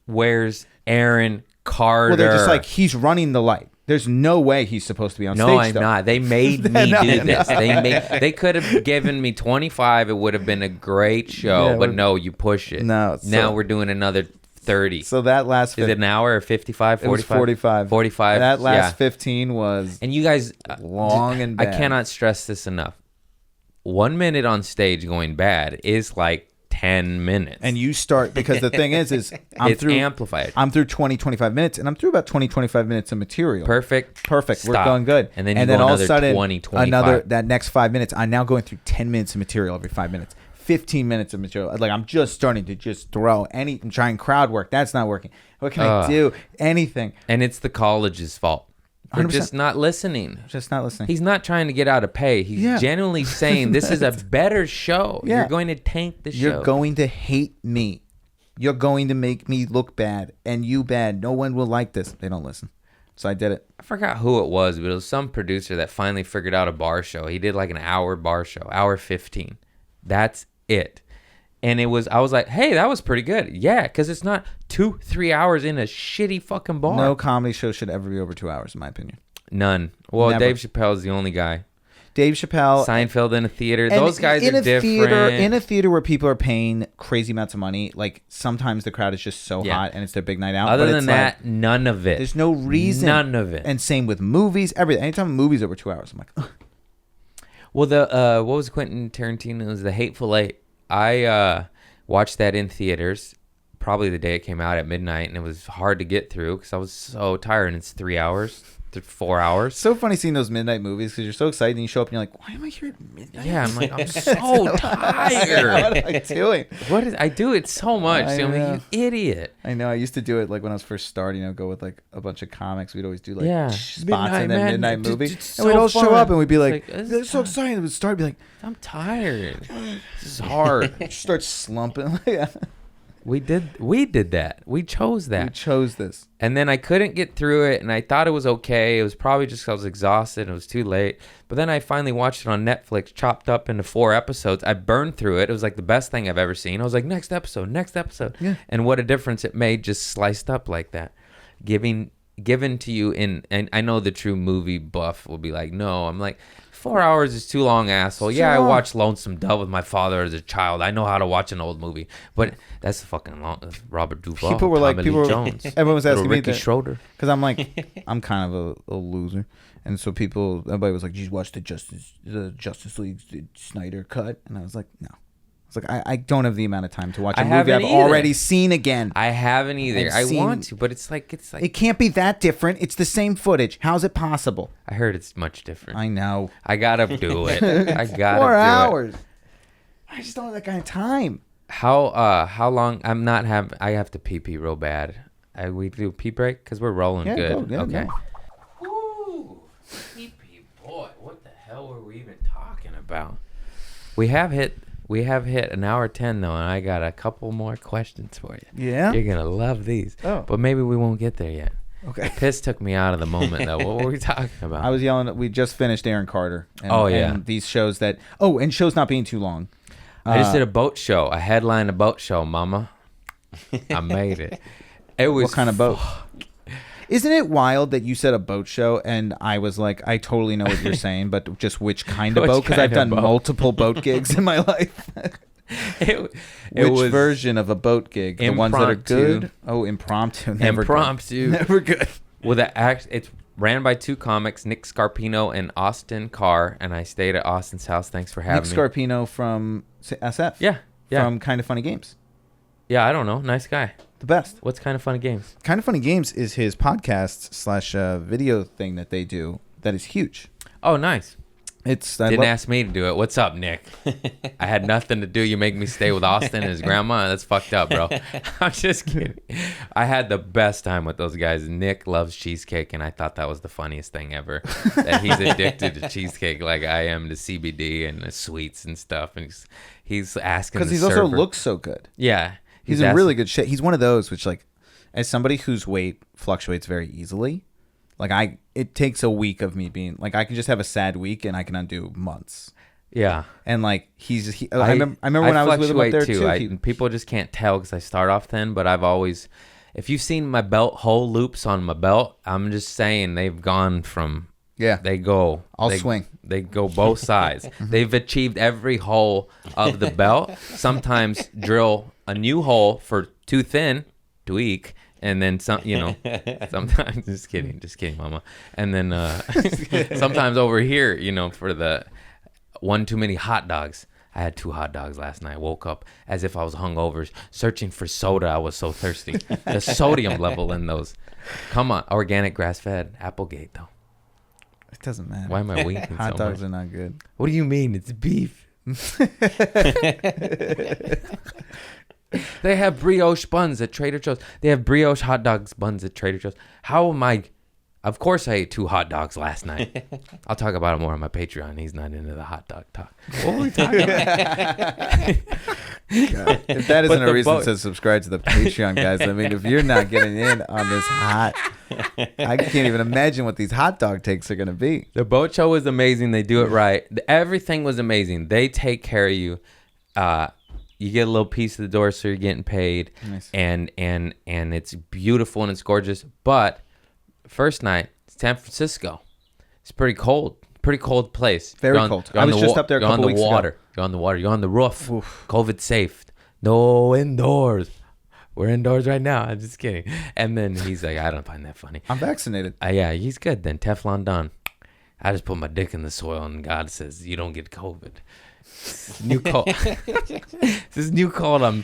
Where's Aaron Carter? well, they're just he's running the light. There's no way he's supposed to be on No, stage. I'm though. not. They made me No, do no. this. They could have given me 25. It would have been a great show. Yeah, but no, you push it. No, Now so- we're doing another 30. So that last Is it an hour or 55, it was 45? 45. 45. That last yeah. 15 was And you guys, long and I bad. cannot stress this enough. 1 minute on stage going bad is 10 minutes. And you start, because the thing is it's amplified. I'm through 20, 25 minutes, and I'm through about 20, 25 minutes of material. Perfect. We're Stop. going good. And then you go all of a another sudden, 20, 25. that next 5 minutes, I'm now going through 10 minutes of material every 5 minutes. 15 minutes of material. I'm just starting to just throw I'm trying crowd work. That's not working. What can I do? Anything. And it's the college's fault. They're 100%. just not listening. Just not listening. He's not trying to get out of pay. He's genuinely saying this is a better show. Yeah. You're going to tank the show. You're going to hate me. You're going to make me look bad and you bad. No one will like this. They don't listen. So I did it. I forgot who it was, but it was some producer that finally figured out a bar show. He did like an hour bar show, hour 15. That's it. And I was like, hey, that was pretty good. Yeah, because it's not 2-3 hours in a shitty fucking bar. No comedy show should ever be over 2 hours, in my opinion. None. Well, Never. Dave Chappelle's the only guy. Dave Chappelle. Seinfeld in a theater. And Those guys are different. In a theater where people are paying crazy amounts of money, like sometimes the crowd is just so hot and it's their big night out. Other but than it's that, like, none of it. there's no reason. None of it. And same with movies, everything. Anytime a movie's over 2 hours, I'm like, ugh. Well, the what was Quentin Tarantino's The Hateful Eight? I watched that in theaters, probably the day it came out at midnight, and it was hard to get through because I was so tired. And it's 3 hours. 4 hours. So funny seeing those midnight movies because you're so excited and you show up and you're like, why am I here at midnight? Yeah, I'm like, I'm so tired. What am I doing? I do it so much. I I'm know. like, you idiot. I know. I used to do it like when I was first starting. Go with like a bunch of comics. We'd always do like Yeah. spots Midnight in that Man. midnight It's- movie, it's and we'd so all show fun. up and we'd be like, It's like, "This is so exciting!" It would start, be like, I'm tired. This is hard. start slumping. Yeah. We did that. We chose that. We chose this. And then I couldn't get through it, and I thought it was okay. It was probably just 'cause I was exhausted and it was too late. But then I finally watched it on Netflix, chopped up into 4 episodes. I burned through it. It was like the best thing I've ever seen. I was like, next episode. Yeah. And what a difference it made just sliced up like that. Given to you and I know the true movie buff will be like, no. I'm like, 4 hours is too long, asshole. Yeah, I watched Lonesome Dove with my father as a child. I know how to watch an old movie, but that's fucking long. Robert Duvall. People were like, Tommy Lee Jones. everyone was asking me Ricky that, Schroeder. because I'm like, I'm kind of a loser, and so everybody was like, "Did you watch the Justice League Snyder cut?" And I was like, no. It's like I don't have the amount of time to watch a I movie haven't I've either. already seen again. I haven't either. I've I want seen- to, but it's like It can't be that different. It's the same footage. How's it possible? I heard it's much different. I know. I gotta do it. I gotta 4 do hours. I just don't have that kind of time. it. How long? I have to pee real bad. We do a pee break because we're rolling Yeah, good. go, okay. go. Ooh, pee boy, what the hell were we even talking about? We have hit an hour 10 though, and I got a couple more questions for you. Yeah? You're gonna love these. Oh. But maybe we won't get there yet. Okay. Piss took me out of the moment though. What were we talking about? I was yelling. We just finished Aaron Carter. And, Oh, yeah. And these shows that. Oh, and shows not being too long. I just did a boat show. I headlined a boat show, mama. I made it. It was What kind of boat? Isn't it wild that you said a boat show and I was like, I totally know what you're saying, but just which kind of Which boat? Because I've kind done of boat? multiple boat gigs in my life. It Which was version of a boat gig? The ones that are impromptu. good? Oh, impromptu. Never impromptu. Good. Never good. With it's ran by 2 comics, Nick Scarpino and Austin Carr, and I stayed at Austin's house. Thanks for having Nick me. Scarpino from SF. Yeah. From Kind of Funny Games. Yeah, I don't know. Nice guy. The best. What's Kind of Funny Games? Kind of Funny Games is his podcast / video thing that they do that is huge. Oh, nice. Didn't Ask me to do it. What's up, Nick? I had nothing to do. You make me stay with Austin and his grandma. That's fucked up, bro. I'm just kidding. I had the best time with those guys. Nick loves cheesecake, and I thought that was the funniest thing ever. That he's addicted to cheesecake like I am to CBD and the sweets and stuff. And he's asking because the he also server. looks so good. Yeah. He's in really good shape. He's one of those which, like, as somebody whose weight fluctuates very easily, like it takes a week of me being like, I can just have a sad week and I can undo months. Yeah. And like I remember when I was with him up there too. People just can't tell because I start off thin, but I've always, if you've seen my belt hole loops on my belt, I'm just saying they've gone from. Yeah. They go. I'll they, swing. They go both sides. They've achieved every hole of the belt. Sometimes drill a new hole for too thin, tweak, and then some, sometimes just kidding, mama. And then sometimes over here, for the one too many hot dogs. I had 2 hot dogs last night. Woke up as if I was hungover, searching for soda. I was so thirsty. The sodium level in those. Come on, organic grass-fed Applegate though. It doesn't matter. Why am I winking Hot so dogs much? are not good. What do you mean? It's beef. They have brioche buns at Trader Joe's. They have brioche hot dogs buns at Trader Joe's. How am I? Of course I ate 2 hot dogs last night. I'll talk about it more on my Patreon. He's not into the hot dog talk. What were we talking about? God. If that isn't But a the reason boat- to subscribe to the Patreon, guys, I mean, if you're not getting in on this hot, I can't even imagine what these hot dog takes are going to be. The boat show was amazing. They do it right. Everything was amazing. They take care of you. You get a little piece of the door, so you're getting paid. Nice. And it's beautiful and it's gorgeous. But first night, San Francisco. It's pretty cold. Pretty cold place. Very You're on- cold. you're I on was the just up there a you're on couple the weeks ago. water. You're on the water. You're on the roof. Oof. COVID safe. No indoors. We're indoors right now. I'm just kidding. And then he's like, I don't find that funny. I'm vaccinated. Yeah, he's good then. Teflon done. I just put my dick in the soil and God says you don't get COVID. New cold. This new cold. I'm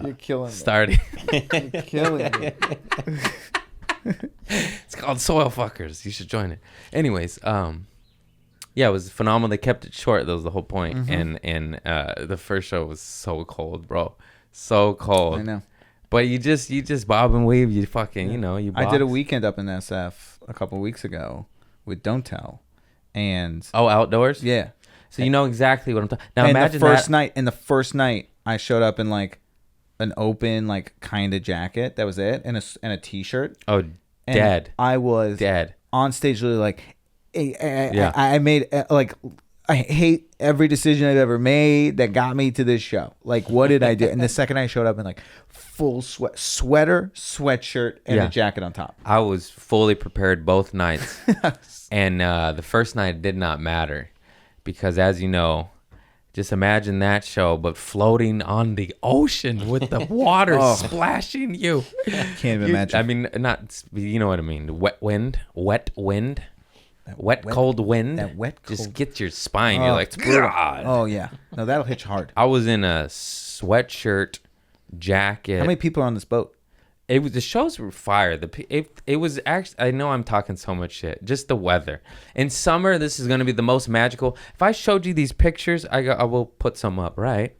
You're killing me. starting. You're killing me. It's called Soil Fuckers. You should join it. Anyways, yeah, it was phenomenal. They kept it short. That was the whole point. Mm-hmm. And the first show was so cold, bro. So cold. I know. But you just bob and weave. You fucking, you I box. did a weekend up in SF a couple weeks ago with Don't Tell. And Oh, outdoors? yeah. So you know exactly what I'm talking. Now And imagine the first night I showed up in like an open like kind of jacket. That was it. And a t-shirt. Oh, And dead. I was Dead. on stage really like Yeah. I made like I hate every decision I've ever made that got me to this show. Like, what did I do? And the second I showed up in like full sweater, sweatshirt, and Yeah. a jacket on top. I was fully prepared both nights. And the first night did not matter because, as you know, just imagine that show, but floating on the ocean with the water Oh. splashing you. Can't even imagine. I mean, not, you know what I mean. Wet wind. Wet, cold wind. that wet, Just cold- gets your spine. Oh, You're like, it's brutal. God. Oh yeah, no, that'll hit you hard. I was in a sweatshirt, jacket. How many people are on this boat? It was, the shows were fire. It was actually, I know I'm talking so much shit. Just the weather. In summer, this is going to be the most magical. If I showed you these pictures, I will put some up right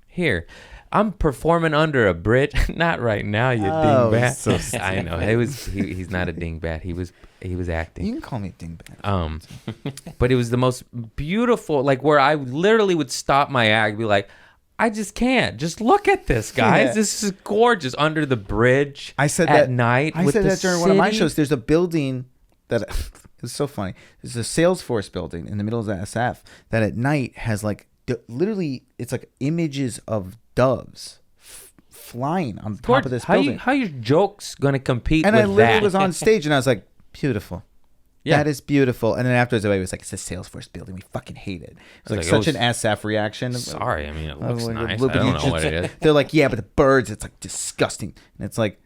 here. I'm performing under a bridge. Not right now, you dingbat. so sad. I know. He's not a dingbat. He was acting. You can call me dingbat. But it was the most beautiful, like where I literally would stop my act and be like, I just can't. Just look at this, guys. Yeah. This is gorgeous under the bridge. I said at that night. I with said the that during one of my city. shows. There's a building that it's so funny. There's a Salesforce building in the middle of the SF that at night has like literally it's like images of doves flying on top of this building. How your jokes gonna compete And with I literally that? was on stage and I was like, beautiful. Yeah. That is beautiful. And then afterwards, everybody was like, it's a Salesforce building. We fucking hate it. It's like like, such it an SF reaction. Sorry, I mean it looks like, nice. I look, don't you know what it is. They're like, yeah, but the birds, it's like disgusting. And it's like,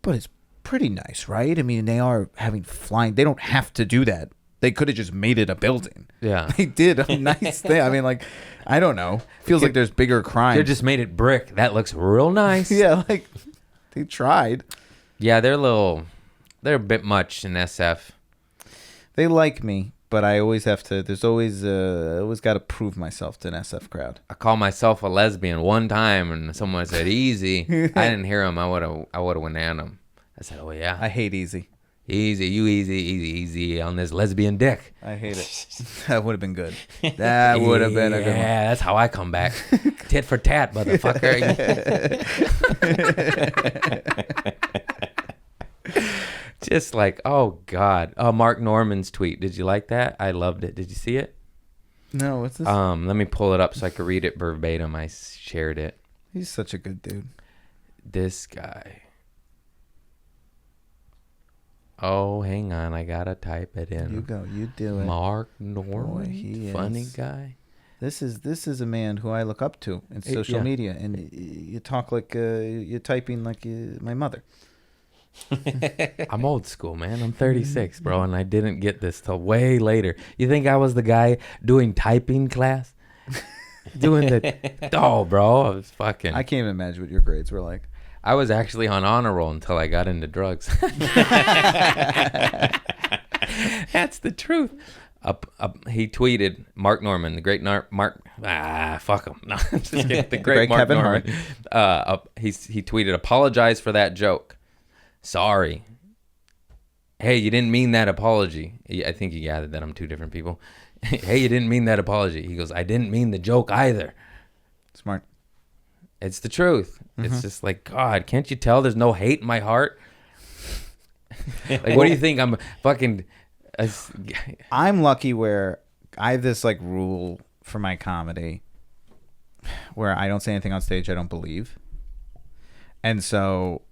but it's pretty nice, right? I mean, they are having flying. They don't have to do that. They could have just made it a building. Yeah. They did a nice thing. I mean, like, I don't know. Feels like there's bigger crimes. They just made it brick. That looks real nice. yeah, like they tried. Yeah, they're a bit much in SF. They like me, but I always have to. There's always got to prove myself to an SF crowd. I called myself a lesbian one time, and someone said easy. I didn't hear him. I would have went at him. I said, "Oh yeah, I hate easy. easy on this lesbian dick." I hate it. That would have been good. That would have been a good one. Yeah, that's how I come back. Tit for tat, motherfucker. Just like, oh God. Mark Norman's tweet. Did you like that? I loved it. Did you see it? No, what's this? Let me pull it up so I could read it verbatim. I shared it. He's such a good dude. This guy. Oh, hang on. I gotta type it in. You go. You do it. Mark Norman. Boy, he Funny is. guy. This is a man who I look up to in social yeah. media, and you talk like you're typing like my mother. I'm old school, man. I'm 36, bro, and I didn't get this till way later. You think I was the guy doing typing class? Doing the... Oh, bro. I was fucking... I can't even imagine what your grades were like. I was actually on honor roll until I got into drugs. That's the truth. He tweeted, Mark Norman, the great Mark... fuck him. No, I'm just kidding. The great Mark Kevin Norman. He tweeted, apologize for that joke. Sorry. Hey, you didn't mean that apology. I think he gathered that I'm two different people. Hey, you didn't mean that apology. He goes, I didn't mean the joke either. Smart. It's the truth. It's just like, God, can't you tell there's no hate in my heart? Like, what do you think? I'm fucking... I'm lucky where I have this like rule for my comedy where I don't say anything on stage I don't believe. And so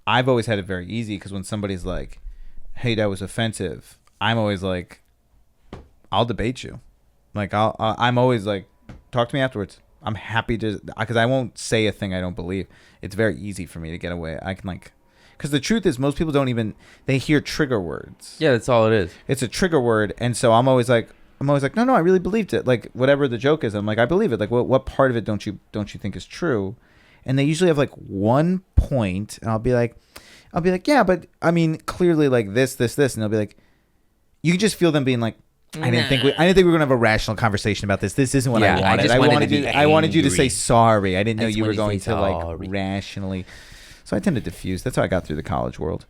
I've always had it very easy because when somebody's like, hey, that was offensive, I'm always like, I'll debate you. Like, I'm always like, talk to me afterwards. I'm happy to, because I won't say a thing I don't believe. It's very easy for me to get away. I can like, because the truth is most people don't even, they hear trigger words. Yeah, that's all it is. It's a trigger word. And so I'm always like, no, I really believed it. Like whatever the joke is, I'm like, I believe it. Like what part of it don't you think is true? And they usually have like one point, and I'll be like, yeah, but I mean, clearly like this, and they'll be like, you can just feel them being like, I didn't think we were gonna have a rational conversation about this. This isn't what I wanted. I wanted you to say sorry. I didn't know you were going to like rationally. So I tend to diffuse. That's how I got through the college world.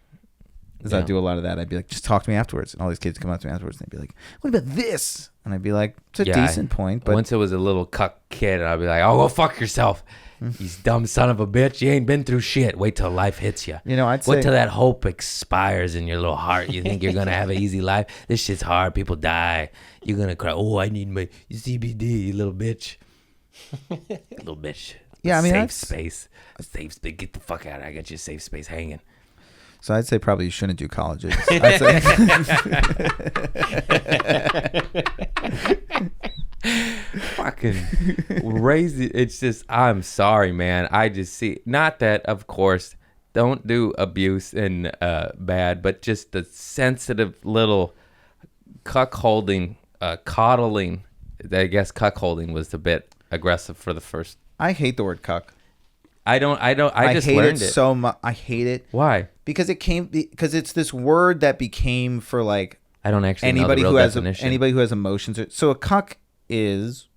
Because I'd do a lot of that. I'd be like, just talk to me afterwards. And all these kids come up to me afterwards and they'd be like, what about this? And I'd be like, it's a decent point. But once it was a little cuck kid, I'd be like, oh, go fuck yourself. You dumb son of a bitch. You ain't been through shit. Wait till life hits you. You know, I'd say... Wait till that hope expires in your little heart. You think you're going to have an easy life? This shit's hard. People die. You're going to cry. Oh, I need my CBD, you little bitch. Little bitch. Yeah, I mean, safe space. Safe space. Get the fuck out. I got your safe space hanging. So I'd say probably you shouldn't do colleges. I'd say... Fucking crazy. It's just, I'm sorry, man. I just see, not that, of course, don't do abuse and bad, but just the sensitive little cuckolding, coddling. I guess cuckolding was a bit aggressive for the first. I hate the word cuck. I just hate learned it so much. I hate it. Why? Because it's this word that became for like I don't actually anybody know the real definition. Anybody who has emotions. So a cuck is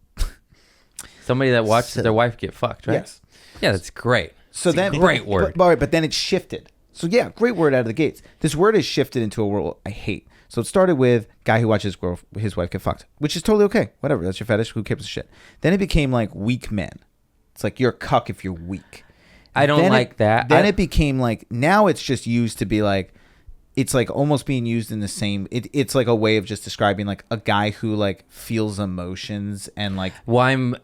somebody that watches their wife get fucked, right? Yes. Yeah, that's great. So it's then, a great word. But then it shifted. So yeah, great word out of the gates. This word has shifted into a word I hate. So it started with guy who watches his wife get fucked, which is totally okay. Whatever, that's your fetish. Who gives a shit? Then it became like weak men. It's like you're a cuck if you're weak. I don't like that. Then it became like, now it's just used to be like, it's like almost being used in the same, it's like a way of just describing like a guy who like feels emotions and like. Well, I'm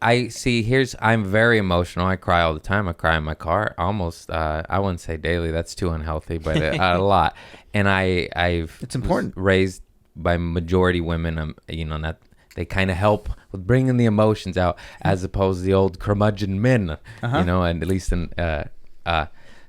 very emotional. I cry all the time. I cry in my car almost, I wouldn't say daily. That's too unhealthy, but a lot. And it's important. Raised by majority women, that they kind of help with bringing the emotions out as opposed to the old curmudgeon men, and at least in,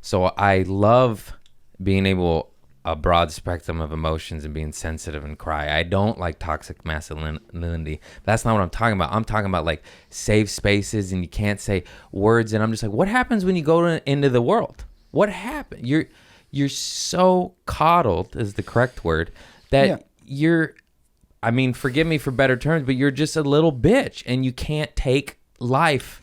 so I love being able a broad spectrum of emotions and being sensitive and cry. I don't like toxic masculinity. That's not what I'm talking about. I'm talking about like safe spaces and you can't say words. And I'm just like, what happens when you go into the world? What happened? You're so coddled is the correct word that I mean, forgive me for better terms, but you're just a little bitch and you can't take life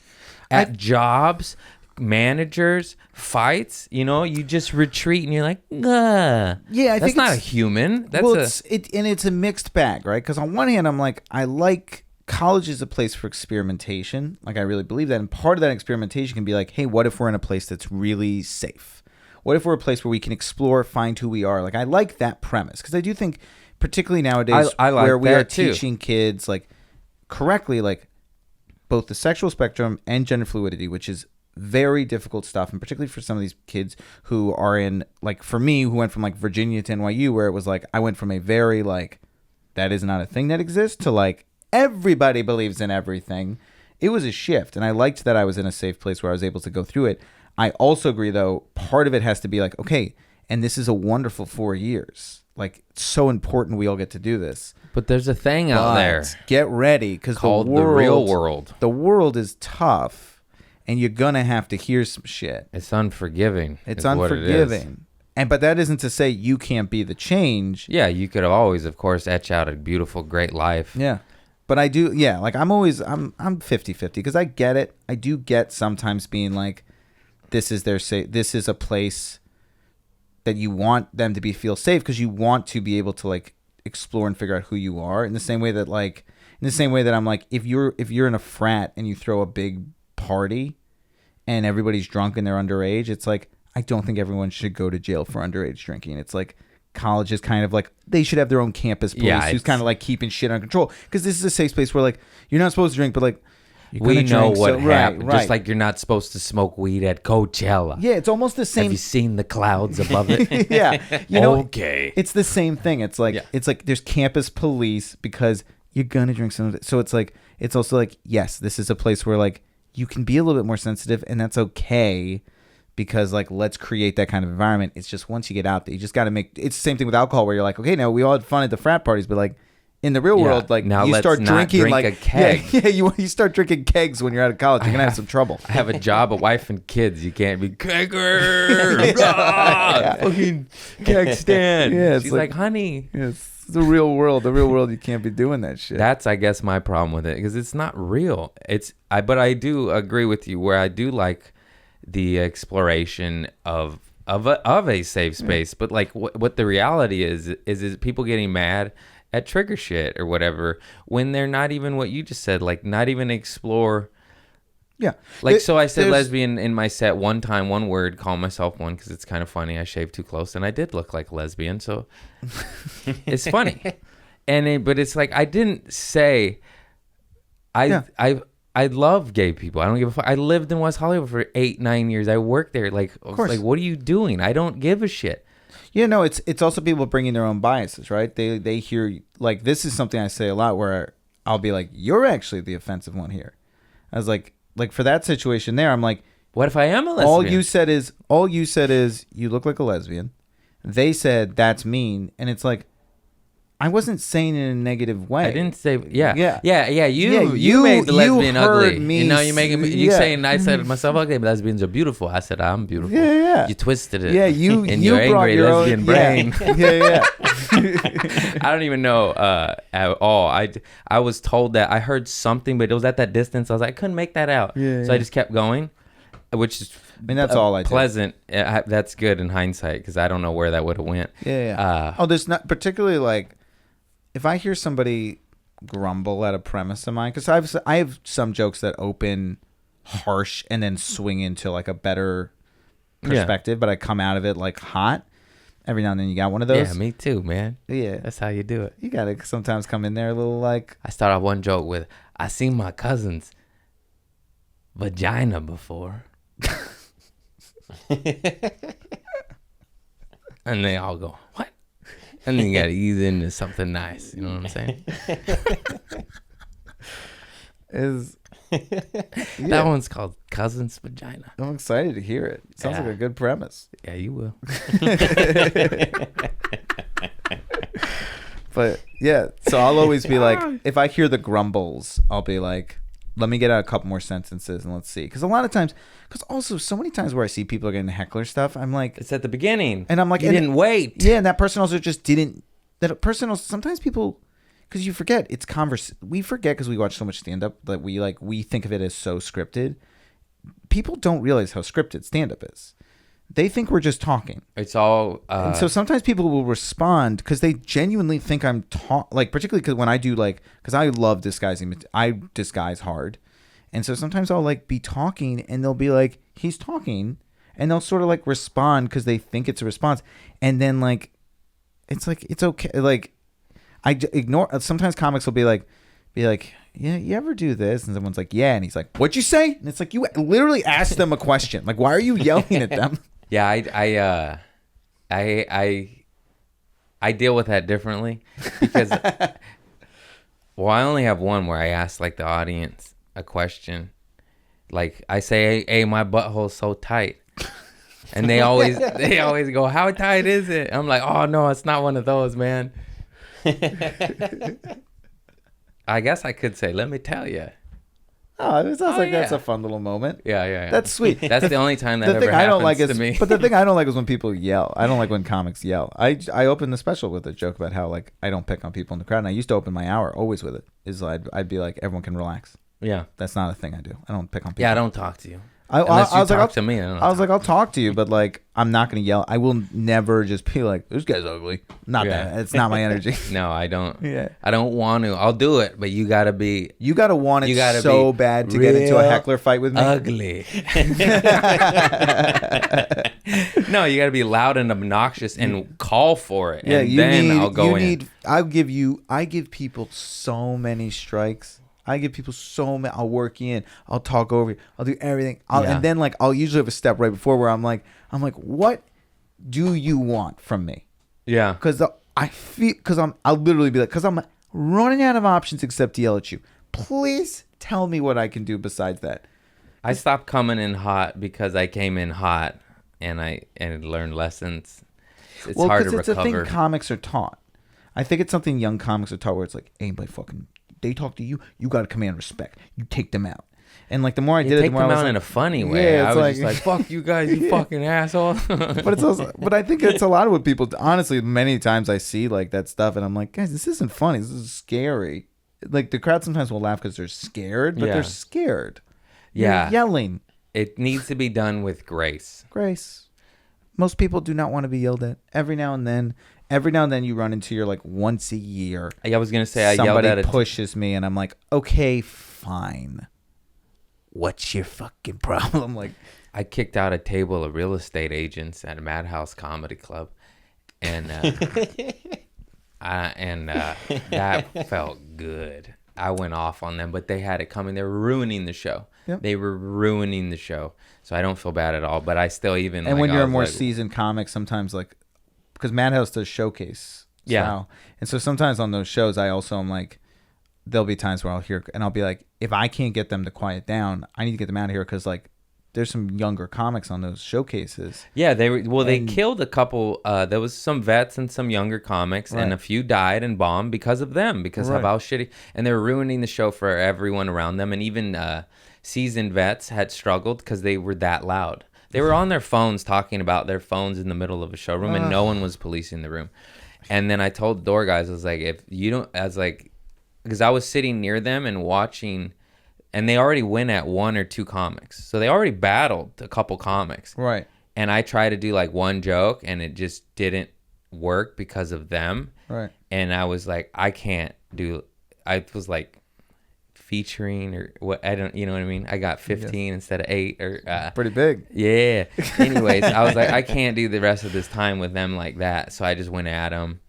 at jobs, managers, fights, you just retreat and you're like, ugh. Yeah, I think that's not a human. That's it's a mixed bag, right? Because on one hand, I'm like, I like college is a place for experimentation. Like I really believe that. And part of that experimentation can be like, hey, what if we're in a place that's really safe? What if we're a place where we can explore, find who we are? Like I like that premise because I do think, particularly nowadays, I like where we are too. teaching kids like correctly, like both the sexual spectrum and gender fluidity, which is very difficult stuff, and particularly for some of these kids who are in, like for me, who went from like Virginia to NYU, where it was like I went from a very like that is not a thing that exists to like everybody believes in everything. It was a shift, and I liked that I was in a safe place where I was able to go through it. I also agree, though, part of it has to be like, okay, and this is a wonderful 4 years. Like, it's so important we all get to do this. But there's a thing out there. Get ready, because the real world. The world is tough. And you're gonna have to hear some shit. It's unforgiving. It's unforgiving. But that isn't to say you can't be the change. Yeah, you could always, of course, etch out a beautiful, great life. Yeah. But I do, like I'm 50-50 because I get it. I do get sometimes being like, this is a place that you want them to feel safe because you want to be able to like explore and figure out who you are in the same way that I'm like, if you're in a frat and you throw a big party and everybody's drunk and they're underage, it's like, I don't think everyone should go to jail for underage drinking. It's like college is kind of like they should have their own campus police who's kind of like keeping shit under control, because this is a safe space where like you're not supposed to drink, but like we know what happened. Just like you're not supposed to smoke weed at Coachella. Yeah, it's almost the same. Have you seen the clouds above it? Yeah, you know, okay. It's the same thing. It's like there's campus police because you're gonna drink some of it. So it's like it's also like, yes, this is a place where like you can be a little bit more sensitive, and that's okay, because like let's create that kind of environment. It's just once you get out there, you just got to make. It's the same thing with alcohol, where you're like, okay, now we all had fun at the frat parties, but like. In the real world, like now you start drinking drink like a keg. You start drinking kegs when you're out of college. You're gonna have some trouble. I have a job, a wife, and kids. You can't be kegger. Fucking keg stand. Yeah, she's like, honey. It's the real world. The real world, you can't be doing that shit. That's, I guess, my problem with it, because it's not real. But I do agree with you where I do like the exploration of a safe space. But like, what the reality is people getting mad at trigger shit or whatever when they're not even what you just said, like not even explore. Yeah. Like, so I said lesbian in my set one time, one word, call myself one because it's kind of funny. I shaved too close and I did look like a lesbian, so it's funny. But it's like I didn't say I love gay people. I don't give a fuck. I lived in West Hollywood for 8-9 years. I worked there. Like, what are you doing? I don't give a shit. Yeah, no, it's also people bringing their own biases, right? They hear, like, this is something I say a lot where I'll be like, you're actually the offensive one here. I was like for that situation there, I'm like, what if I am a lesbian? All you said is you look like a lesbian. They said that's mean, and it's like, I wasn't saying it in a negative way. I didn't say, yeah. You made the lesbian ugly. Me, you know, you saying I said myself ugly, but lesbians are beautiful. I said I'm beautiful. Yeah. You twisted it. Yeah, you in you your brought angry your lesbian own, brain. Yeah. I don't even know at all. I was told that I heard something, but it was at that distance. I was like, I couldn't make that out. So I just kept going, which is. I mean, that's all I do. Pleasant. That's good in hindsight because I don't know where that would have went. Yeah. There's not particularly like. If I hear somebody grumble at a premise of mine, because I have some jokes that open harsh and then swing into like a better perspective, but I come out of it like hot. Every now and then you got one of those. Yeah, me too, man. Yeah. That's how you do it. You got to sometimes come in there a little like... I start off one joke with, I seen my cousin's vagina before. And they all go, what? And then you got to ease into something nice. You know what I'm saying? That one's called Cousin's Vagina. I'm excited to hear it. Sounds like a good premise. Yeah, you will. But yeah, so I'll always be like, if I hear the grumbles, I'll be like, let me get out a couple more sentences and let's see. Because a lot of times, because also so many times where I see people are getting heckler stuff, I'm like... It's at the beginning. And I'm like... You didn't wait. Yeah, and that person also just didn't... Sometimes people... Because you forget, it's we forget because we watch so much stand-up that we think of it as so scripted. People don't realize how scripted stand-up is. They think we're just talking. It's all... and so sometimes people will respond because they genuinely think I'm like, particularly because when I do like... Because I love disguising. I disguise hard. And so sometimes I'll like be talking and they'll be like, he's talking. And they'll sort of like respond because they think it's a response. And then like, it's like, it's okay. Like, I ignore... Sometimes comics will be like, yeah, you ever do this? And someone's like, yeah. And he's like, what'd you say? And it's like, you literally asked them a question. Like, why are you yelling at them? Yeah, I deal with that differently because, well, I only have one where I ask like the audience a question. Like I say, hey, my butthole's so tight. And they always go, how tight is it? I'm like, oh no, it's not one of those, man. I guess I could say, let me tell you. Oh, it sounds like that's a fun little moment. Yeah. That's sweet. That's the only time that ever happens to me. But the thing I don't like is when people yell. I don't like when comics yell. I opened the special with a joke about how like I don't pick on people in the crowd. And I used to open my hour always with it. I'd be like, everyone can relax. Yeah. That's not a thing I do. I don't pick on people. Yeah, I don't talk to you. Unless you was like, talk to me. I was like, I'll talk to you, but like, I'm not gonna yell. I will never just be like, this guy's ugly. Not Yeah. that. It's not my energy. No, I don't. Yeah. I don't want to. I'll do it, but you gotta be You gotta want it You gotta so be bad to get into a real heckler fight with me. ugly. No, you gotta be loud and obnoxious and call for it. Yeah, and you then need. I'll go you in. need. I give people so many strikes. I give people so many. I'll work you in. I'll talk over you. I'll do everything. Yeah. And then like I'll usually have a step right before where I'm like, what do you want from me? Yeah. Because I'll literally be like, because I'm running out of options except to yell at you. Please tell me what I can do besides that. I stopped coming in hot because I came in hot and I learned lessons. It's hard to it's a recover. thing comics are taught. I think it's something young comics are taught where it's like, anybody fucking, they talk to you, you got to command respect. You take them out. And like the more I You did it, the take more them I was out like, in a funny way. Yeah, I it's was like- just like, fuck you guys, you fucking asshole. but it's also, but I think it's a lot of what people, honestly, many times I see like that stuff and I'm like, guys, this isn't funny. This is scary. Like the crowd sometimes will laugh because they're scared, but Yeah. they're scared. Yeah. You're yelling. It needs to be done with grace. Grace. Most people do not want to be yelled at. Every now and then you run into your like once a year. I was going to say I yelled Somebody at pushes me and I'm like, okay, fine. What's your fucking problem? Like, I kicked out a table of real estate agents at a Madhouse Comedy Club. And that felt good. I went off on them, but they had it coming. They were ruining the show. Yep. They were ruining the show. So I don't feel bad at all, but I still even and like, when I you're a was more like, seasoned comic, sometimes like, because Madhouse does showcase Yeah. style. And so sometimes on those shows, I also am like, there'll be times where I'll hear, and I'll be like, if I can't get them to quiet down, I need to get them out of here because like, there's some younger comics on those showcases. Yeah, they killed a couple. There was some vets and some younger comics, and Right. a few died and bombed because of them, because of Right. how shitty. And they were ruining the show for everyone around them, and even seasoned vets had struggled because they were that loud. They were on their phones talking about their phones in the middle of a showroom, and no one was policing the room. And then I told the door guys, I was like, if you don't, I was like, because I was sitting near them and watching. And they already win at one or two comics. So they already battled a couple comics. Right. And I tried to do like one joke and it just didn't work because of them. Right. And I was like, I was like featuring or what, I don't, you know what I mean? I got 15 instead of 8 or. Pretty big. Yeah. Anyways, I was like, I can't do the rest of this time with them like that. So I just went at them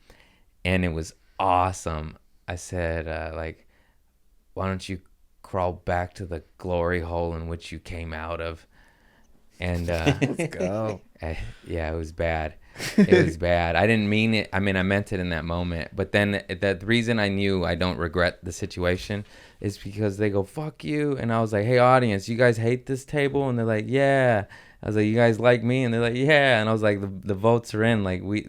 and it was awesome. I said, like, why don't you crawl back to the glory hole in which you came out of? And Let's go. yeah, it was bad. It was bad. I didn't mean it. I mean, I meant it in that moment. But then the reason I knew I don't regret the situation is because they go, fuck you. And I was like, hey, audience, you guys hate this table? And they're like, yeah. I was like, you guys like me? And they're like, yeah. And I was like, the votes are in. Like, we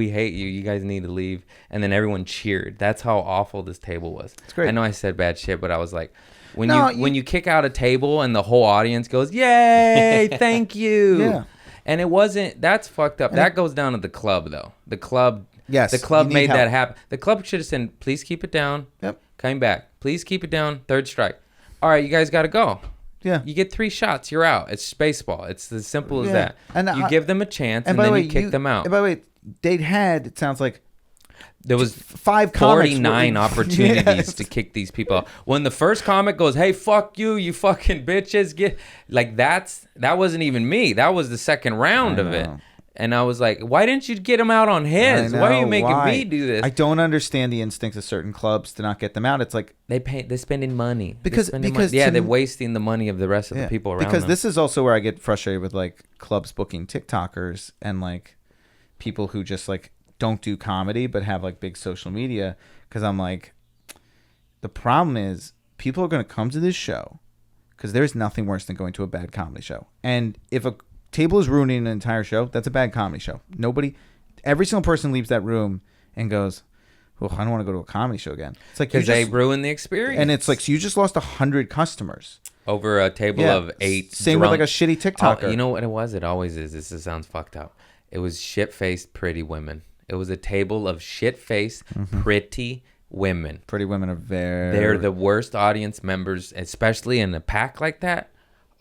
hate you. You guys need to leave. And then everyone cheered. That's how awful this table was. It's great. I know I said bad shit, but I was like, when you kick out a table and the whole audience goes, yay, thank you. Yeah. And it wasn't, that's fucked up. That goes down to the club, though. The club, Yes, the club you need made help. that happen. The club should have said, please keep it down. Yep. Coming back. Please keep it down. Third strike. All right, you guys got to go. Yeah. You get 3 shots, you're out. It's baseball. It's as simple as Yeah. that. And you give them a chance, and by the then way, you kick them out. And by the way, they'd had, it sounds like, There was 5 comics. 49 opportunities Yes. to kick these people out. When the first comic goes, hey, fuck you, you fucking bitches, get like that wasn't even me. That was the second round of it. know. And I was like, why didn't you get him out on his? Why are you know, making why? me do this? I don't understand the instincts of certain clubs to not get them out. It's like, They're spending money. Because- They're spending because money. Yeah, to they're me- wasting the money of the rest of the people around because them. this is also where I get frustrated with like clubs booking TikTokers and like people who just like don't do comedy but have like big social media. Because I'm like, the problem is people are going to come to this show because there's nothing worse than going to a bad comedy show. And if a table is ruining an entire show, that's a bad comedy show. Every single person leaves that room and goes, oh, I don't want to go to a comedy show again. It's like, because they ruined the experience. and it's like, so you just lost 100 customers. over a table Yeah. of 8 Same drunk. with like a shitty TikToker. Oh, you know what it was? It always is. This sounds fucked up. It was shit-faced pretty women. It was a table of shit-faced pretty women. Pretty women are very... They're the worst audience members, especially in a pack like that.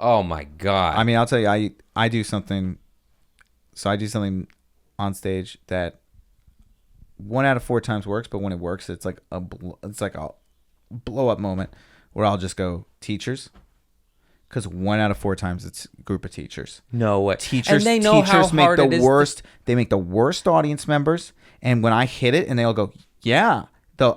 Oh my God. I mean, I'll tell you, I do something. So I do something on stage that 1 out of 4 times works, but when it works, it's like a blow up moment where I'll just go teachers, because 1 out of 4 times it's a group of teachers. No way. Teachers, and they know teachers how make hard it the is worst. They make the worst audience members, and when I hit it, and they all go, yeah.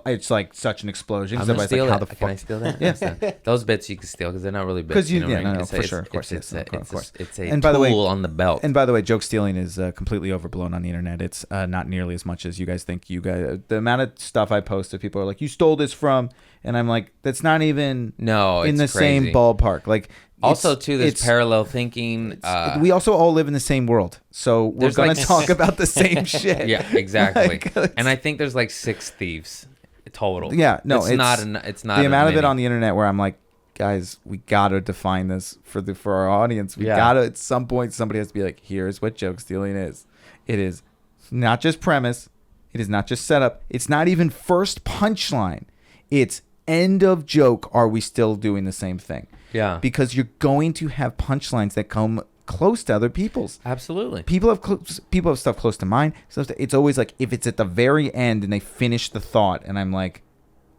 It's like such an explosion. I'm gonna steal like, it. Can I steal that? Yeah. Those bits you can steal because they're not really bits. Because know what I mean? for sure, of course, It's a And by the way, tool on the belt. And by the way, joke stealing is completely overblown on the internet. It's not nearly as much as you guys think. The amount of stuff I post that people are like, "You stole this from," and I'm like, "That's not even in the same ballpark." Like, also, too, there's parallel thinking. We also all live in the same world, so we're going to talk about the same shit. Yeah, exactly. And I think there's like 6 thieves total. Yeah, no, it's not. It's not the amount of many. it on the internet where I'm like, guys, we gotta define this for our audience. We gotta, at some point, somebody has to be like, here's what joke stealing is. It is not just premise. It is not just setup. It's not even first punchline. It's end of joke. Are we still doing the same thing? Yeah. Because you're going to have punchlines that come close to other people's. Absolutely. People have stuff close to mine. So it's always like, if it's at the very end and they finish the thought, and I'm like,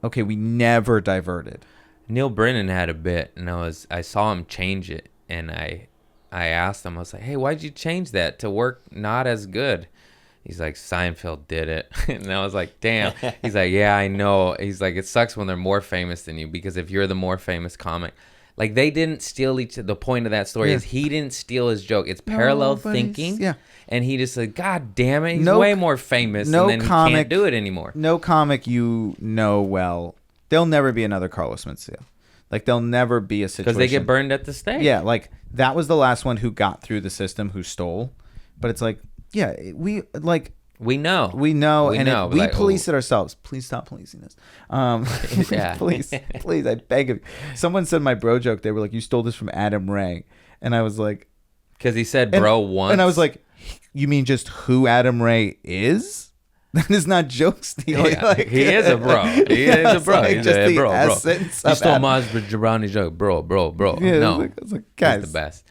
okay, we never diverted. Neil Brennan had a bit, and I saw him change it, and I asked him, I was like, hey, why'd you change that to work not as good? He's like, Seinfeld did it. And I was like, damn. He's like, yeah, I know. He's like, it sucks when they're more famous than you, because if you're the more famous comic, like, they didn't steal the point of that story is he didn't steal his joke. It's parallel thinking. Yeah. And he just said, God damn it, he's way more famous, and then he can't do it anymore. No comic well. There'll never be another Carlos Mencia. Like, there'll never be a situation. Because they get burned at the stake. Yeah, like, that was the last one who got through the system, who stole. But it's like, yeah, we know, and we police it ourselves. Please stop policing us. Please, I beg of you. Someone said my bro joke. They were like, "You stole this from Adam Ray," and I was like, because he said bro once, and I was like, you mean just who Adam Ray is? That is not joke stealing. Yeah, like, he is a bro. He is a bro. Like, He's just a the bro. Essence You stole Maz Jabrani joke, bro. Yeah, no, I was like, guys, he's the best.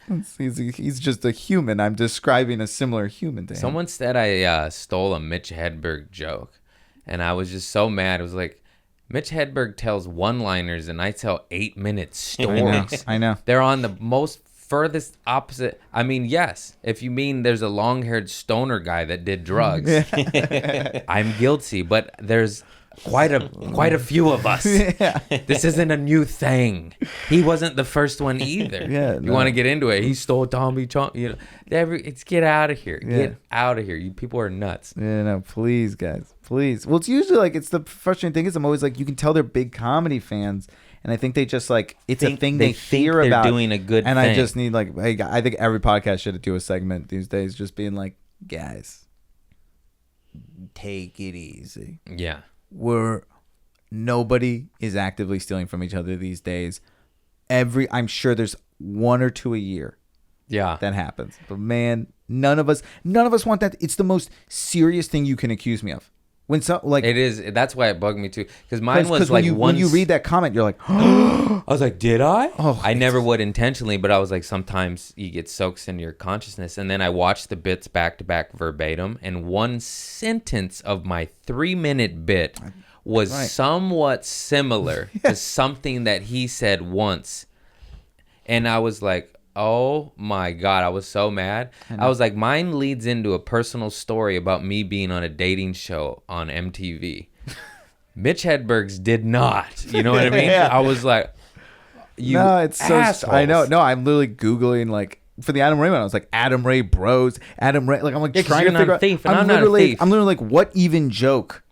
He's just a human. I'm describing a similar human to him. Someone said I stole a Mitch Hedberg joke, and I was just so mad. It was like, Mitch Hedberg tells one-liners, and I tell 8-minute stories. I know. They're on the most furthest opposite. I mean, yes, if you mean there's a long-haired stoner guy that did drugs, I'm guilty, but there's quite a few of us. Yeah. This isn't a new thing. He wasn't the first one either. Yeah, you want to get into it? He stole Tommy Chong. You know, it's get out of here. Yeah. Get out of here. You people are nuts. Yeah, no, please, guys, please. Well, it's usually like, it's the frustrating thing is I'm always like, you can tell they're big comedy fans. And I think they just like, it's a thing they hear about. They're doing a good and thing. I just need like, hey, I think every podcast should do a segment these days, just being like, guys, take it easy. Yeah. Nobody is actively stealing from each other these days. I'm sure there's 1 or 2 a year. Yeah. That happens. But man, none of us want that. It's the most serious thing you can accuse me of. When it is, that's why it bugged me too. Because mine was like, when you read that comment, you're like, I was like, did I? Oh, I never would intentionally, but I was like, sometimes you get soaks into your consciousness. And then I watched the bits back to back verbatim, and one sentence of my 3-minute bit was somewhat similar to something that he said once. And I was like, oh my God, I was so mad. I was like, mine leads into a personal story about me being on a dating show on MTV. Mitch Hedberg's did not. You know what I mean? Yeah. I was like, you assholes. I know. No, I'm literally Googling like, for the Adam Ray one, I was like, Adam Ray bros, Adam Ray. Like, I'm like trying to figure out. Thief, and I'm not a thief. I'm literally like, what even joke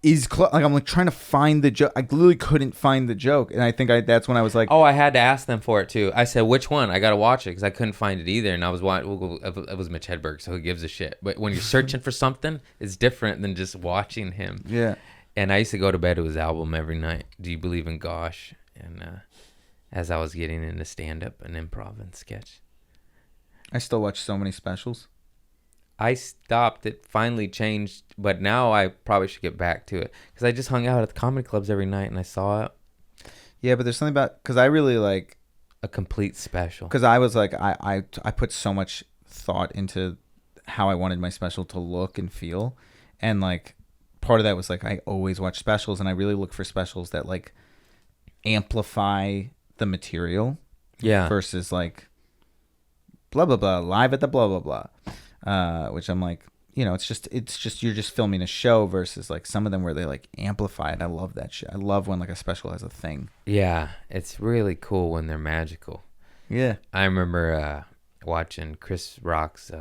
is like, I'm like trying to find the joke. I literally couldn't find the joke, and I think that's when I was like, oh, I had to ask them for it too. I said, which one? I gotta watch it because I couldn't find it either, and I was watching. It was Mitch Hedberg, so who gives a shit? But when you're searching for something, it's different than just watching him. Yeah. And I used to go to bed to his album every night. Do you believe in Gosh? And as I was getting into stand-up and improv and sketch, I still watch so many specials. I stopped. It finally changed, but now I probably should get back to it because I just hung out at the comedy clubs every night and I saw it. Yeah, but there's something about, because I really like, A complete special. Because I was like, I put so much thought into how I wanted my special to look and feel, and like part of that was like I always watch specials, and I really look for specials that like amplify the material, versus like blah blah blah live at the blah blah blah, which I'm like, it's just you're just filming a show versus like some of them where they like amplify it. I love that shit. I love when like a special has a thing. Yeah, it's really cool when they're magical. Yeah, I remember watching Chris Rock's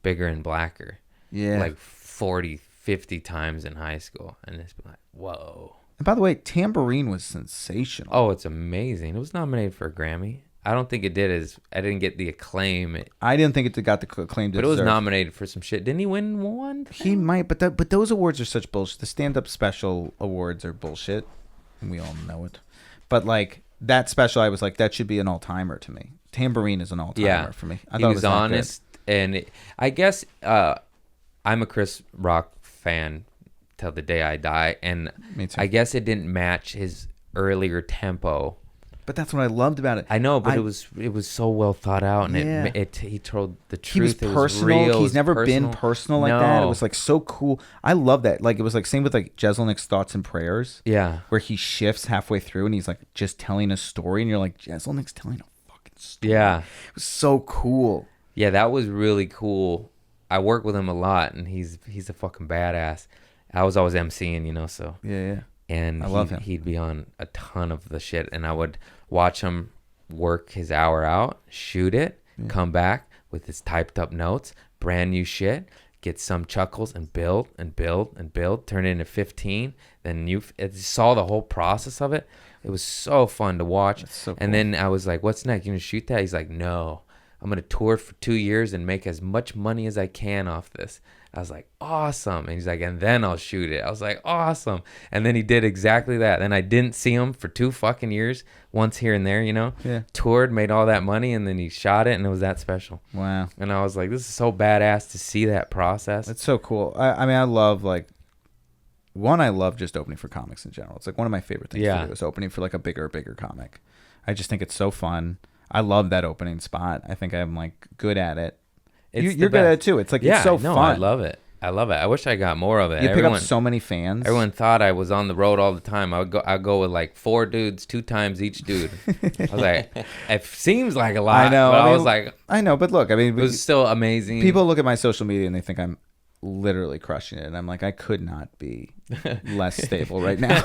Bigger and Blacker. Yeah, like 40, 50 times in high school, and it's like, whoa. And by the way, Tambourine was sensational. Oh, it's amazing. It was nominated for a Grammy. I don't think it did. I didn't get the acclaim. I didn't think it got the acclaim. But it was nominated for some shit. Didn't he win one thing? He might, but those awards are such bullshit. The stand-up special awards are bullshit, and we all know it. But like that special, I was like, that should be an all-timer to me. Tambourine is an all-timer for me. I thought he was honest, and I guess I'm a Chris Rock fan till the day I die, and me too. I guess it didn't match his earlier tempo. But that's what I loved about it. I know, but it was so well thought out, and he told the truth. He was personal. It was real. He's never been personal like that. It was like so cool. I love that. Like it was like same with like Jeselnik's Thoughts and Prayers. Yeah, where he shifts halfway through and he's like just telling a story, and you're like, Jeselnik's telling a fucking story. Yeah, it was so cool. Yeah, that was really cool. I work with him a lot, and he's a fucking badass. I was always emceeing, so yeah. And I love him. He'd be on a ton of the shit, and I would watch him work his hour out, shoot it, come back with his typed up notes, brand new shit, get some chuckles, and build and build and build, turn it into 15. Then you saw the whole process of it. It was so fun to watch. So cool. And then I was like, "What's next? You gonna shoot that?" He's like, "No, I'm gonna tour for 2 years and make as much money as I can off this." I was like, awesome. And he's like, and then I'll shoot it. I was like, awesome. And then he did exactly that. And I didn't see him for 2 fucking years, once here and there, Yeah. Toured, made all that money, and then he shot it, and it was that special. Wow. And I was like, this is so badass to see that process. It's so cool. I mean, I love like, I love just opening for comics in general. It's like one of my favorite things to do is opening for like a bigger comic. I just think it's so fun. I love that opening spot. I think I'm like good at it. You're good at it too. It's like it's so fun. I love it. I wish I got more of it. You pick up so many fans. Everyone thought I was on the road all the time. I'd go with like 4 dudes, 2 times each dude. I was like, it seems like a lot. I know. But I was like, I know. But look, I mean, it was still amazing. People look at my social media and they think I'm literally crushing it, and I'm like, I could not be less stable right now.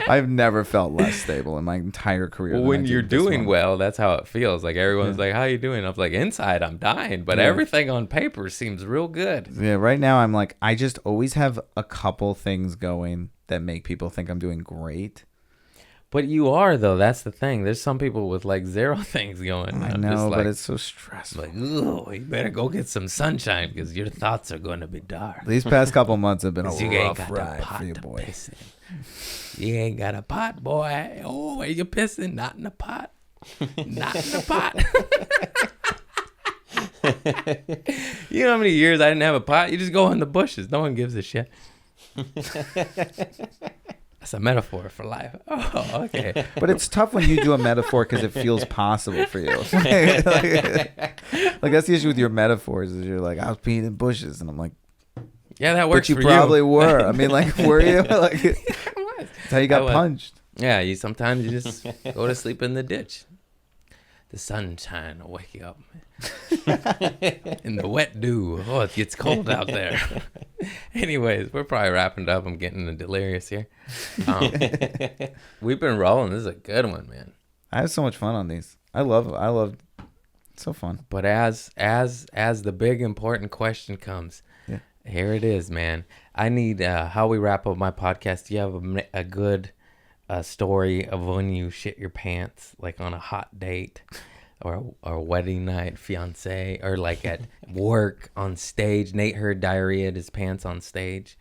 I've never felt less stable in my entire career. Well, when you're doing well, that's how it feels. Like everyone's like, how you doing? I was like, inside I'm dying, but everything on paper seems real good. Yeah, right now I'm like, I just always have a couple things going that make people think I'm doing great. But you are, though. That's the thing. There's some people with like 0 things going. I know, but it's so stressful. Like, ooh, you better go get some sunshine because your thoughts are going to be dark. These past couple months have been a you ain't rough got ride pot for you, to boy. piss in. You ain't got a pot, boy. Oh, are you pissing? Not in the pot. Not in the pot. You know how many years I didn't have a pot? You just go in the bushes. No one gives a shit. That's a metaphor for life. Oh, okay. But it's tough when you do a metaphor because it feels possible for you. like that's the issue with your metaphors is you're like, I was peeing in bushes, and I'm like, yeah, that works. But you probably were. I mean, like, were you? Like, that's how you got punched. Yeah, sometimes you just go to sleep in the ditch. The sunshine will wake you up. In the wet dew. Oh, it gets cold out there. Anyways, we're probably wrapping up. I'm getting delirious here. We've been rolling. This is a good one, man. I have so much fun on these. I love it's so fun. But as the big important question comes, here it is, man. I need how we wrap up my podcast. Do you have a good story of when you shit your pants, like on a hot date or a wedding night, fiance, or like at work on stage? Nate heard diarrhea at his pants on stage.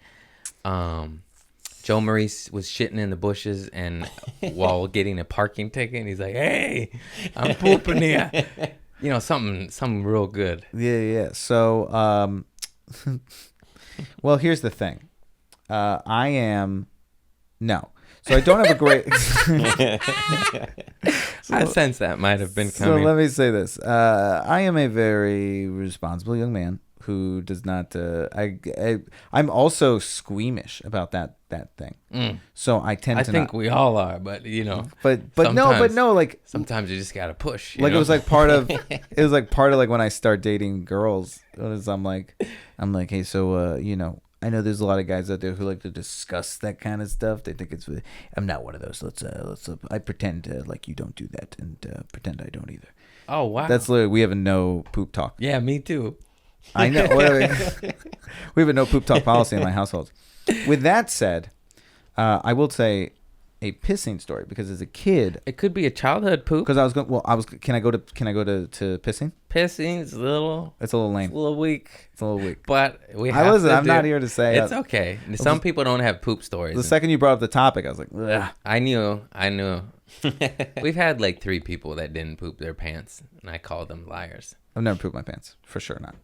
Joe Maurice was shitting in the bushes and while getting a parking ticket, he's like, "Hey, I'm pooping here." You know, something real good. Yeah. So, well, here's the thing. So I don't have a great. I sense that might have been So coming. let me say this: I am a very responsible young man who does not. I'm also squeamish about that thing. So I tend I to. think not, we all are, but you know. but sometimes- no, like Sometimes you just gotta push. it was like part of like when I start dating girls. I'm like, hey, so I know there's a lot of guys out there who like to discuss that kind of stuff. They think it's. I'm not one of those. Let's. I pretend like you don't do that, and pretend I don't either. Oh wow. That's literally we have a no poop talk. Yeah, me too. I know. We have a no poop talk policy in my household. With that said, I will say a pissing story because as a kid, It could be a childhood poop. because I was going. Well, Can I go to pissing? Pissing is a little It's a little lame. weak, It's a little weak. but we have Listen. to I'm do- not here to say It's okay. Some people don't have poop stories. The second you brought up the topic, I was like, ugh. I knew. We've had like 3 people that didn't poop their pants, and I called them liars. I've never pooped my pants for sure. Not.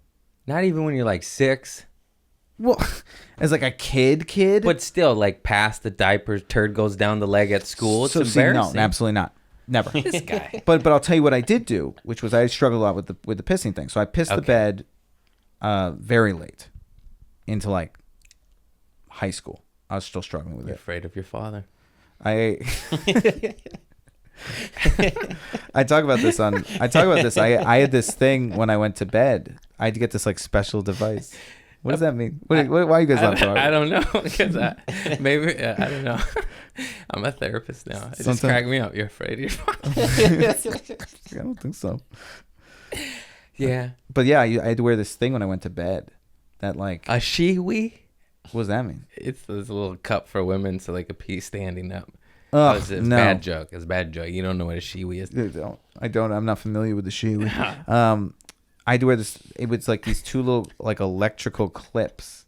Not even when you're like 6, Well, as like a kid. but still, like past the diaper, turd goes down the leg at school. It's See, embarrassing. no, absolutely not. Never. This guy. But I'll tell you what I did do, which was I struggled a lot with the pissing thing. So I pissed the Okay. bed very late into like high school. I was still struggling with You're it. afraid of your father. I I talk about this. I had this thing when I went to bed. I had to get this like special device. What does that mean? Why are you guys laughing? I don't know because maybe I don't know. I'm a therapist now. It just Sometimes- cracked me up. You're afraid of your father. I don't think so. Yeah. But yeah, I had to wear this thing when I went to bed. That like, A shiwi? what does that mean? It's this little cup for women so they could pee standing up. Oh, It's no. bad joke. It's a bad joke. You don't know what a shiwi is. I don't. I'm not familiar with the shoe. I had to wear this. It was like these 2 little like electrical clips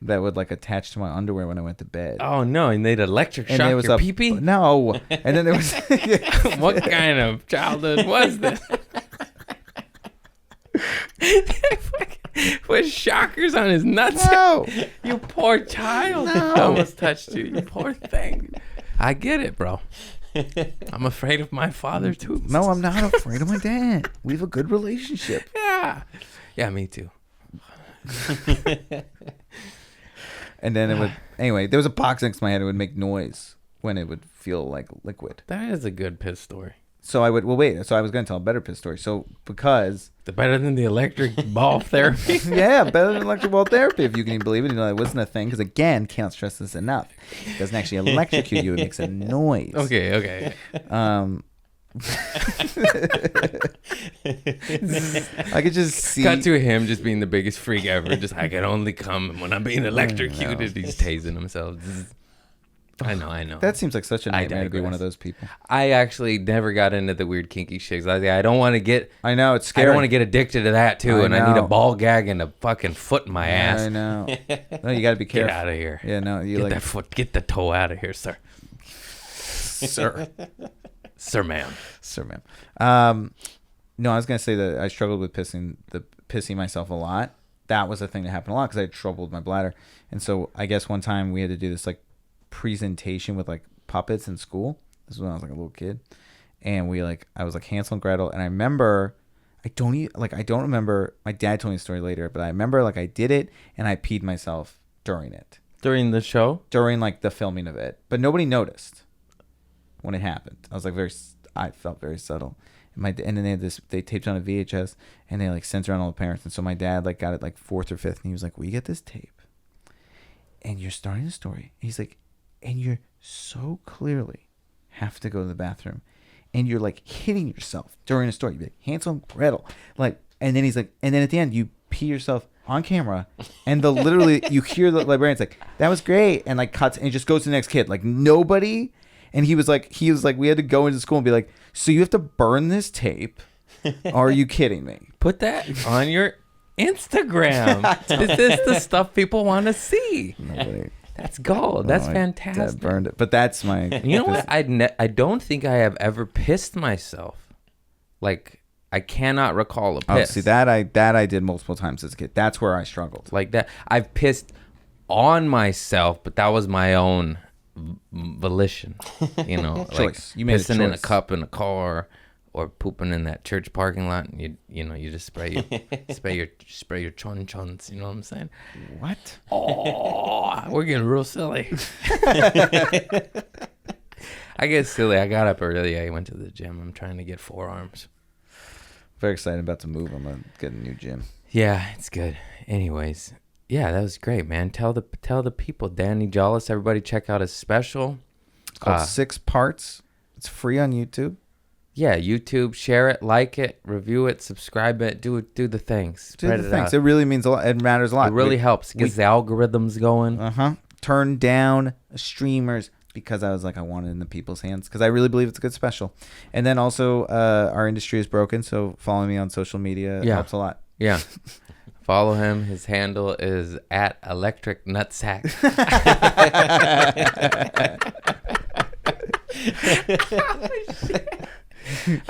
that would like attach to my underwear when I went to bed. Oh no! And they'd electric And shock there was your a pee-pee? No. And then there was What kind of childhood was this? Put shockers on his nuts. no. You poor child. No. I almost touched you. You poor thing. I get it, bro. I'm afraid of my father too. No, I'm not afraid of my dad. We have a good relationship. Yeah. Yeah, me too. And then it would. Anyway, there was a box next to my head. It would make noise when it would feel like liquid. That is a good piss story. So I would. Well, wait. So I was going to tell a better piss story. So because. The better than the electric ball therapy. Yeah, better than electric ball therapy, if you can even believe it. You know, that wasn't a thing because, again, can't stress this enough. It doesn't actually electrocute you; it makes a noise. Okay. I could just see. Cut to him just being the biggest freak ever. Just I can only come when I'm being electrocuted. He's tasing himself. I know. That seems like such a I nightmare to be one digress. of those people. I actually never got into the weird kinky shits. I don't want to get. I know it's I scary. don't want to get addicted to that too, I and I need a know. ball gag and a fucking foot in my ass. I know. No, you got to be Get careful. out of here. Yeah, no, you Get like, that foot. Get the toe out of here, sir. sir, Sir, ma'am. sir, ma'am. No, I was gonna say that I struggled with pissing myself a lot. That was a thing that happened a lot because I had trouble with my bladder, and so I guess one time we had to do this like presentation with like puppets in school. This was when I was like a little kid, and I was like Hansel and Gretel, and I remember. I don't remember. My dad told me the story later, but I remember like I did it and I peed myself during it, During the show. during like the filming of it, but nobody noticed when it happened. I felt very subtle. And then they taped it on a VHS and they like sent it around all the parents. And so my dad like got it like 4th or 5th, and he was like, "We get this tape, and you're starting a story." And he's like, "And you're so clearly have to go to the bathroom, and you're like hitting yourself during a story. You're like Hansel and Gretel, like." And then he's like, and then at the end you pee yourself on camera, and literally you hear the librarian's like, "That was great," and like cuts and it just goes to the next kid. Like nobody. And he was like, we had to go into school and be like, "So you have to burn this tape? Are you kidding me?" Put that on your Instagram. This is the stuff people want to see. Nobody. That's gold. That's My fantastic. dad burned it, but that's my. You know what? I don't think I have ever pissed myself. Like I cannot recall a Oh, piss. see that I did multiple times as a kid. That's where I struggled. Like that. I've pissed on myself, but that was my own volition, you know, like Choice. You made a pissing in a choice. cup in a car or pooping in that church parking lot, and you just spray your chon chons. You know what I'm saying? What? Oh, we're getting real silly. I get silly. I got up early. I went to the gym. I'm trying to get forearms. Very excited about to move. I'm gonna get a new gym. Yeah, it's good. Anyways, yeah, that was great, man. Tell the people, Danny Jolles, everybody check out his special. It's called 6 Parts. It's free on YouTube. Yeah, YouTube, share it, like it, review it, subscribe it, do the things. Spread it out. It really means a lot. It matters a lot. It really helps. It gets the algorithms going. Turn down streamers because I was like, I want it in the people's hands because I really believe it's a good special. And then also, our industry is broken, so follow me on social media helps a lot. Yeah. Follow him. His handle is @electricnutsack.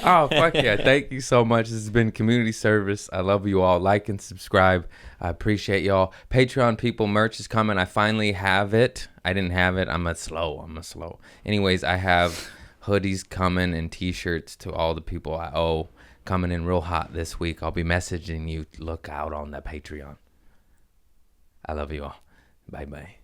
Oh, fuck yeah. Thank you so much. This has been community service. I love you all. Like and subscribe. I appreciate y'all. Patreon people, merch is coming. I finally have it. I didn't have it. I'm a slow. Anyways, I have hoodies coming and t-shirts to all the people I owe coming in real hot this week. I'll be messaging you. Look out on the Patreon. I love you all. Bye-bye.